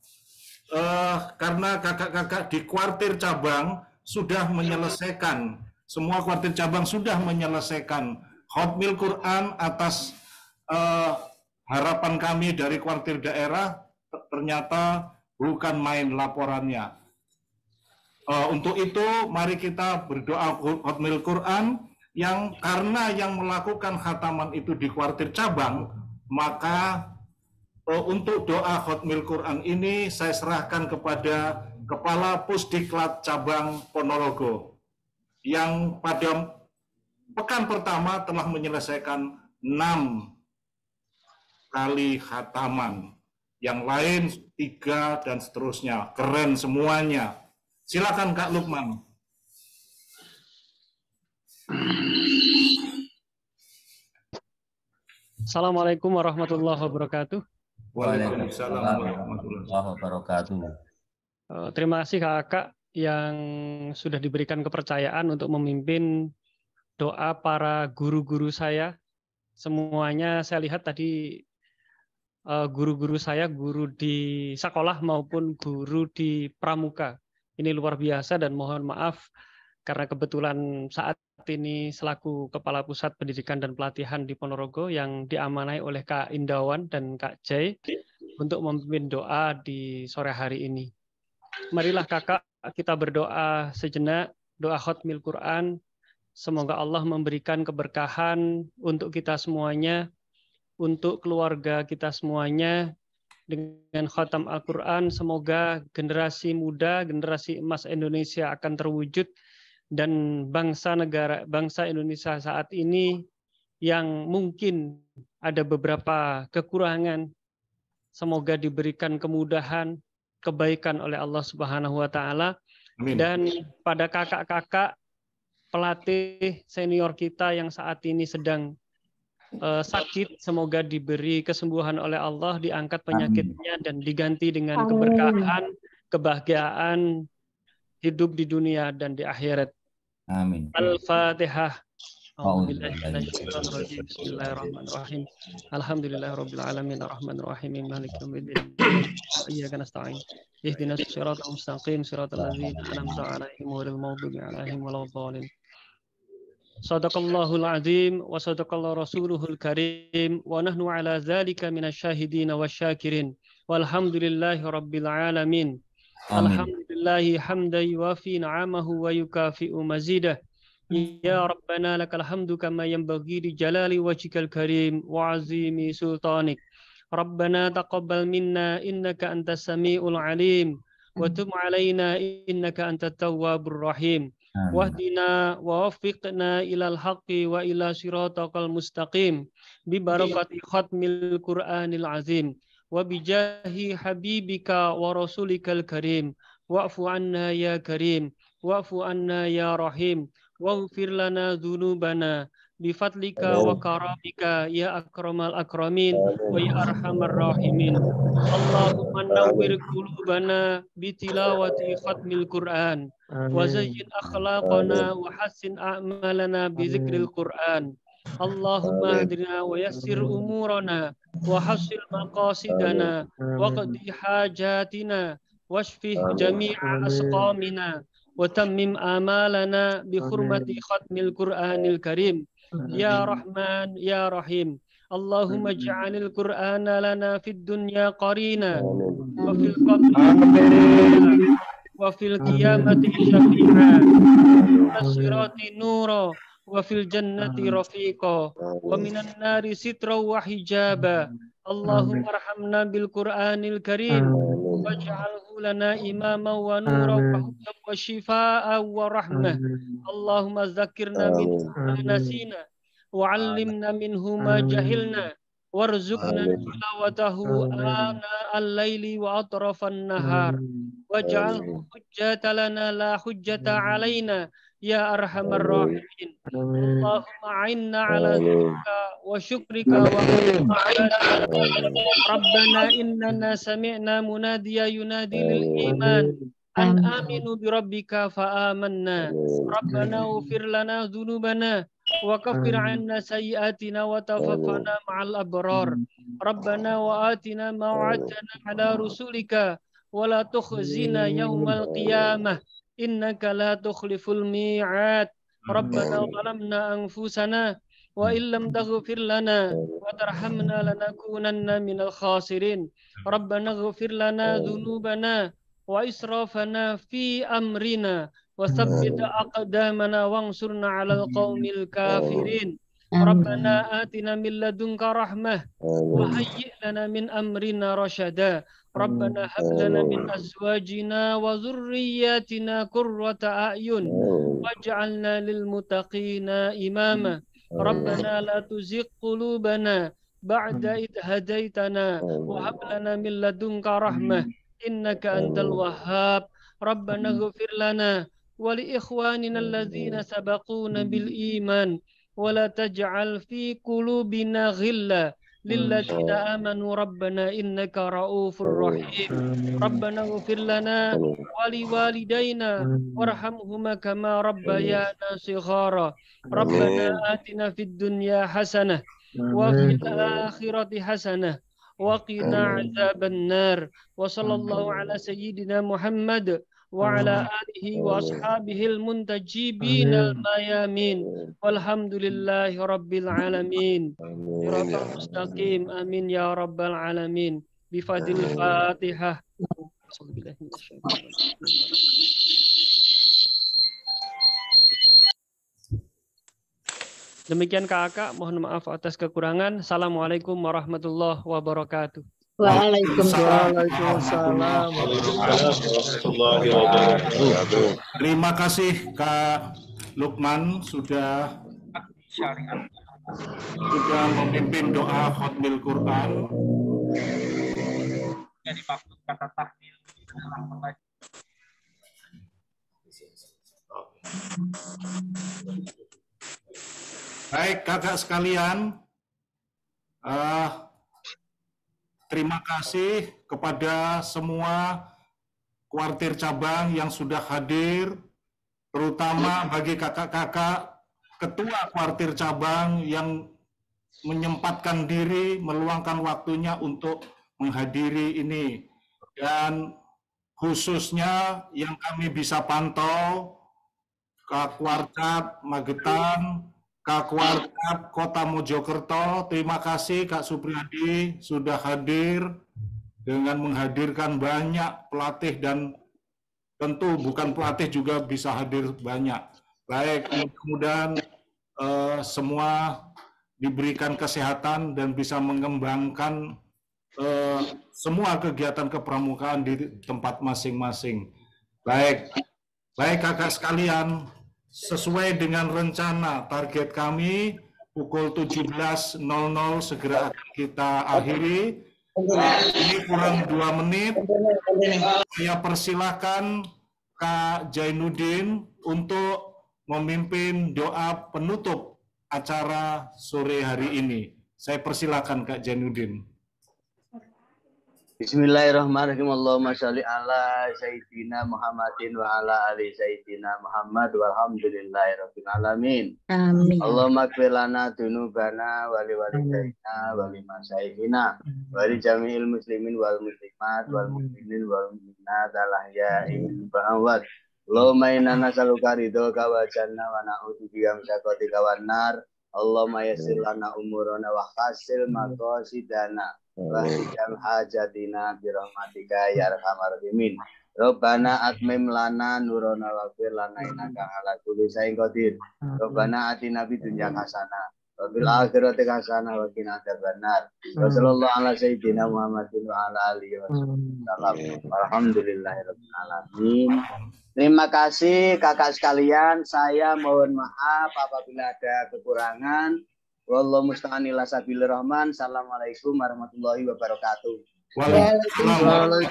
karena kakak-kakak di kuartir cabang sudah menyelesaikan, semua kuartir cabang sudah menyelesaikan Hotmil Quran atas harapan kami dari kuartir daerah, ternyata bukan main laporannya. Untuk itu mari kita berdoa Hotmil Quran, yang karena yang melakukan khataman itu di kuartir cabang, maka untuk doa Hotmil Quran ini saya serahkan kepada Kepala Pusdiklat Cabang Ponorogo yang pada pekan pertama telah menyelesaikan 6 kali khataman, yang lain 3 dan seterusnya. Keren semuanya. Silakan Kak Lukman. Assalamualaikum warahmatullahi wabarakatuh. Waalaikumsalam warahmatullahi wabarakatuh. Terima kasih kakak yang sudah diberikan kepercayaan untuk memimpin doa para guru-guru saya. Semuanya saya lihat tadi guru-guru saya, guru di sekolah maupun guru di pramuka. Ini luar biasa dan mohon maaf karena kebetulan saat ini selaku Kepala Pusat Pendidikan dan Pelatihan di Ponorogo yang diamanai oleh Kak Indawan dan Kak Jai untuk memimpin doa di sore hari ini. Marilah kakak kita berdoa sejenak, doa khatmil Quran. Semoga Allah memberikan keberkahan untuk kita semuanya, untuk keluarga kita semuanya. Dengan khatam Al-Quran, semoga generasi muda, generasi emas Indonesia akan terwujud, dan bangsa Indonesia saat ini yang mungkin ada beberapa kekurangan, semoga diberikan kemudahan, kebaikan oleh Allah Subhanahu wa taala. Dan pada kakak-kakak pelatih senior kita yang saat ini sedang sakit, semoga diberi kesembuhan oleh Allah, diangkat penyakitnya dan diganti dengan keberkahan, kebahagiaan hidup di dunia dan di akhirat. Amin. Al-Fatihah. Bismillahirrahmanirrahim. Alhamdulillahirabbil alamin arrahmanirrahim maliki yaumiddin. Iyyaka nasta'in. Ihdinas siratal mustaqim siratal ladzina an'amta 'alaihim ghairil maghdubi 'alaihim waladdallin. Sadaqallahul azim wa sadaqallahu rasuluhul karim wa nahnu ala dzalika minasyahidin wasyakirin walhamdulillahi rabbil alamin. Alhamdulillahi hamdan yuwafi ni'amahu wa yukafi'u mazidah. Ya Rabbana lakal hamdu kama yanbaghi li jalali wajhikal karim wa azimi sultanik. Rabbana taqabbal minna innaka antas samiul alim wa tub alaina innaka antat tawwabur rahim. Wahdina wa waffiqna ilal haqqi wa ila siratal mustaqim bi barakati khatmil Qur'anil azim wa bijahi habibika wa rasulikal karim wa'fu anna ya karim wa'fu anna ya rahim waghfir lana dzunubana bi fadlika wa karamika ya akramal akramin wa ya arhamar rahimin. Allahumma nawwir qulubana bi tilawati khatmil Qur'an wa zayyin akhlaqana wa hassin a'malana bi dzikril Qur'an. Allahumma hadina wa yassir umurana wa hassil maqasidana wa qdi hajatina washfih jami'a asqamina wa tammim amalana bi hurmati khatmil Qur'anil karim. Ya Rahman ya Rahim. Allahumma ij'alil Qur'ana lana fid dunya qarina wa fil qabri wa fil qiyamati syafi'a wa sirati nura wa fil jannati rafiqa wa minan nari sitra wa hijaba. Allahumma arhamna bil Qur'anil karim waj'alhu lana imama wa nura wa hudan wa shifaa wa rahmah. Allahumma zakkirna minhu ma nasina wa 'allimna minhu ma jahilna warzuqna tilawatahu ana al-laili wa atrafan nahar waj'alhu hujjatan lana la hujjata 'alaina ya arhamar rahimin. Allahumma 'inna 'ala dzikrika wa syukrika wa Rabbana innana sami'na munadiya yunadi lil iman an aminu bi rabbika fa amanna. Rabbana ighfir lana dzunubana wa kaffir 'anna sayyi'atina wa tawaffana ma'al abrar. Rabbana wa atina ma wa'adtana 'ala rusulika wa la tukhzina yaumal qiyamah innaka la tukhliful mi'ad. Rabbana zalamna anfusana wa illam taghfir lana wa tarhamna lanakunanna minal khasirin. Rabbana ighfir lana dzunubana wa israfana fi amrina wa tsabbit aqdamana wansurna 'alal qaumil kafirin. Rabbana atina min ladunka rahmah wa hayyi' lana min amrina rasyada. Rabbana hab lana min azwajina wa dzurriyyatina qurrata a'yun waj'alna lil muttaqina imama. Rabbana la tuzigh qulubana ba'da idh hadaitana wa hab lana min ladunka rahmah innaka antal wahhab. Rabbana ighfir lana wa li ikhwanina alladzina sabaquna bil iman wa la taj'al fi qulubina ghilla lilladzina amanu rabbana innaka raufur rahim. Rabbana ighfir lana wa li walidayna warhamhuma kama rabbayana shighara. Rabbana atina fid dunya hasanah wa fil akhirati hasanah wa qina 'adzaban nar. Wa sallallahu ala sayyidina Muhammad wa ala alihi wa ashabihil muntajibin al-mayamin walhamdulillahi rabbil alamin. Siratal mustaqim amin ya rabbal alamin. Bifadil Fatihah. Demikian kakak, mohon maaf atas kekurangan. Assalamualaikum warahmatullahi wabarakatuh. Waalaikumsalam. warahmatullahi wabarakatuh. Terima kasih Kak Lukman sudah memimpin doa Khatmil Quran. Jadi waktu kata takmir. Baik kakak sekalian, terima kasih kepada semua kuartir cabang yang sudah hadir, terutama bagi kakak-kakak ketua kuartir cabang yang menyempatkan diri, meluangkan waktunya untuk menghadiri ini. Dan khususnya yang kami bisa pantau, Kak Kuarkap Magetan, Kak Kuarkap Kota Mojokerto, terima kasih Kak Supriyadi sudah hadir dengan menghadirkan banyak pelatih dan tentu bukan pelatih juga bisa hadir banyak. Baik, mudah-mudahan semua diberikan kesehatan dan bisa mengembangkan semua kegiatan kepramukaan di tempat masing-masing. Baik kakak sekalian, sesuai dengan rencana target kami pukul 17.00 segera akan kita akhiri. Ini kurang 2 menit. Saya persilahkan Kak Jainuddin untuk memimpin doa penutup acara sore hari ini. Saya persilahkan Kak Jainuddin. Bismillahirrahmanirrahim. Allahumma sholli ala Sayyidina Muhammadin wa ala ali Sayyidina Muhammad walhamdulillahirabbil alamin. Amin. Allahumma ighfir lana dzunubana wa li walidayna wa li masyayikhina wa li jami'il muslimin wal muslimat wal mu'minin wal mu'minat al ahya'i minhum wal amwat. Allahumma inna nas'aluka ridhoka wa jannah wa na'udzubika min sakhatika wan nar. Allahumma yassir lana umurana wa hasil maqasidana wa hijal hajatina birahmatika ya arhamar rahimin. Rabbana atmim lana nurana wa fir lana innaka ala kulli syai'in qadir. Rabbana atina fid dunya hasanah wa fil akhirati hasanah wa qina adzabannar. Wa sallallahu ala sayyidina Muhammadin wa ala alihi wasallam. Alhamdulillahirabbil alamin. Terima kasih kakak sekalian. Saya mohon maaf apabila ada kekurangan. Wallahu musta'an ila sabilir rahman. Assalamualaikum warahmatullahi wabarakatuh. Waalaikumsalam.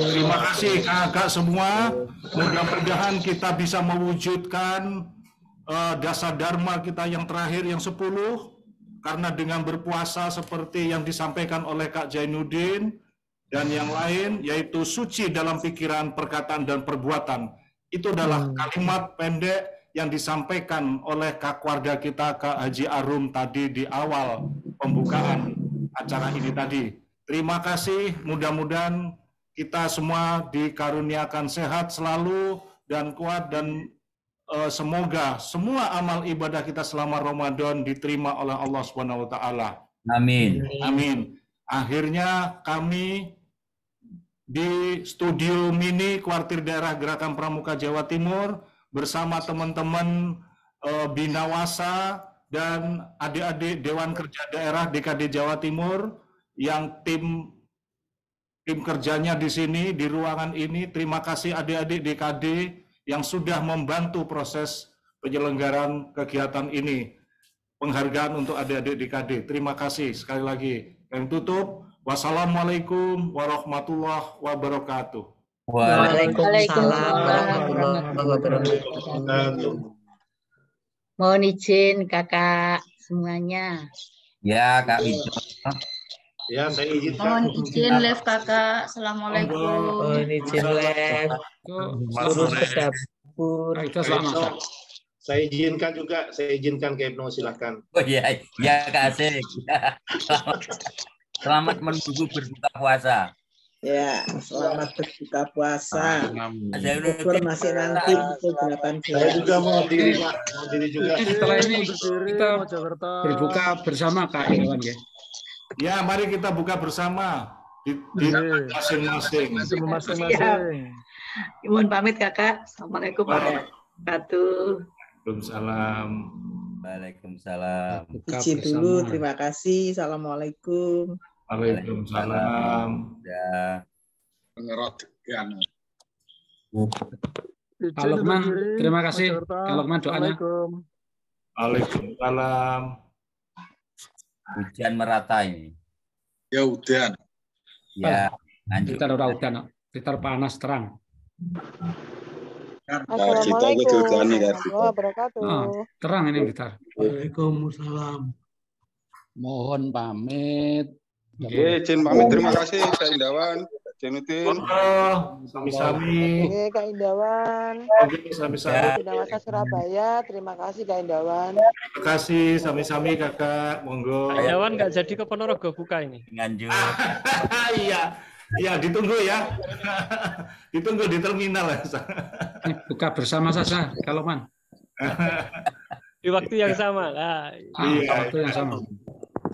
Terima kasih kakak semua. Mudah-mudahan kita bisa mewujudkan dasar dharma kita yang terakhir yang 10. Karena dengan berpuasa seperti yang disampaikan oleh Kak Jainuddin dan yang lain, yaitu suci dalam pikiran, perkataan, dan perbuatan. Itu adalah kalimat pendek yang disampaikan oleh Kak Warga kita, Kak Haji Arum tadi di awal pembukaan acara ini tadi. Terima kasih, mudah-mudahan kita semua dikaruniakan sehat selalu dan kuat, dan semoga semua amal ibadah kita selama Ramadan diterima oleh Allah Subhanahu wa taala. Amin. Amin. Akhirnya kami di studio mini Kuartir Daerah Gerakan Pramuka Jawa Timur bersama teman-teman Binawasa dan adik-adik Dewan Kerja Daerah DKD Jawa Timur yang tim kerjanya di sini di ruangan ini. Terima kasih adik-adik DKD yang sudah membantu proses penyelenggaraan kegiatan ini. Penghargaan untuk adik-adik DKD. Terima kasih sekali lagi. Yang tutup, wassalamualaikum warahmatullahi wabarakatuh. Waalaikumsalam warahmatullahi wabarakatuh. Mohon izin kakak semuanya. Ya Kak Wito. Ya, saya izinkan. Mohon izin live kakak. Assalamualaikum. Mohon izin live. Seluruh dapur. Saya izinkan juga, saya izinkan ke Ibnu, silahkan. Oh iya, ya Kak Asik. Selamat menunggu berbuka puasa. Ya, selamat berbuka puasa. Syukur masih nanti pukul 18. Saya juga mau diri, Pak. Mau diri juga. Setelah ini kita berbuka bersama Kak Irwan ya. Ya, mari kita buka bersama. di masing-masing. Masing-masing. Mohon pamit Kakak. Assalamualaikum warahmatullahi wabarakatuh. Waalaikumsalam. Waalaikumsalam. Izin dulu, terima kasih. Assalamualaikum. Waalaikumsalam. Ya. Pak Lukman, terima kasih. Pak Lukman doanya. Waalaikumsalam. Hujan merata ini. Ya hujan. Ya, lanjut. Kita udah udan, kita panas terang. Assalamualaikum warahmatullahi wabarakatuh. Terang ini kita. Waalaikumsalam. Mohon pamit. Oke, izin pamit. Terima kasih Kak Indawan, Jenutin. Sami-sami. Oke, Kak Indawan. Sami-sami. Pinawasa Surabaya. Terima kasih Kak Indawan. Terima kasih sami-sami Kakak. Monggo. Kak Indawan nggak jadi ke Ponorogo buka ini. Nganjuk. Iya. Iya, ditunggu ya. Ditunggu di terminal. Buka bersama saja, kalau Man. Di waktu yang sama. Iya, waktu yang sama.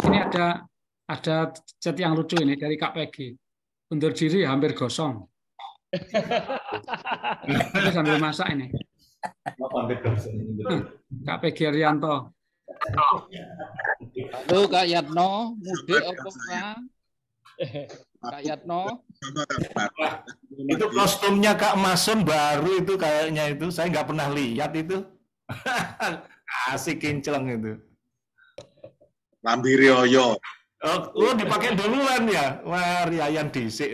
Ini ada chat yang lucu ini dari Kak Peggy. Undur diri hampir gosong. Ini sambil masak ini. Kak Peggy Arianto. Halo Kak Yatno, mudik apa Kak? Kak Yatno. Itu kostumnya Kak Mason baru itu kayaknya itu. Saya nggak pernah lihat itu. Asik kincleng itu. Lambi Rioyo. Oh, dipakai duluan ya? Wah, riayan dhisik.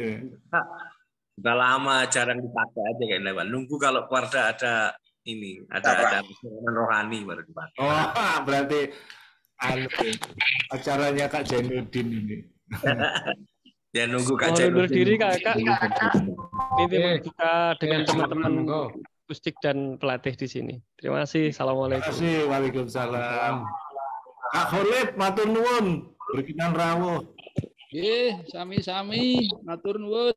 Udah lama jarang dipakai aja kayaknya, Pak. Nunggu kalau keluarga ada ini, ada rohani baru dipakai. Oh, berarti acaranya Kak Jainuddin ini. Ya nunggu Kak Jainuddin. Undur diri Kakak. Ini kita dengan teman-teman akustik dan pelatih di sini. Terima kasih. Assalamualaikum. Terima kasih. Waalaikumsalam. Kak Khalid, matur nuwun. Berkenan rawuh. Nggih, sami-sami matur nuwun.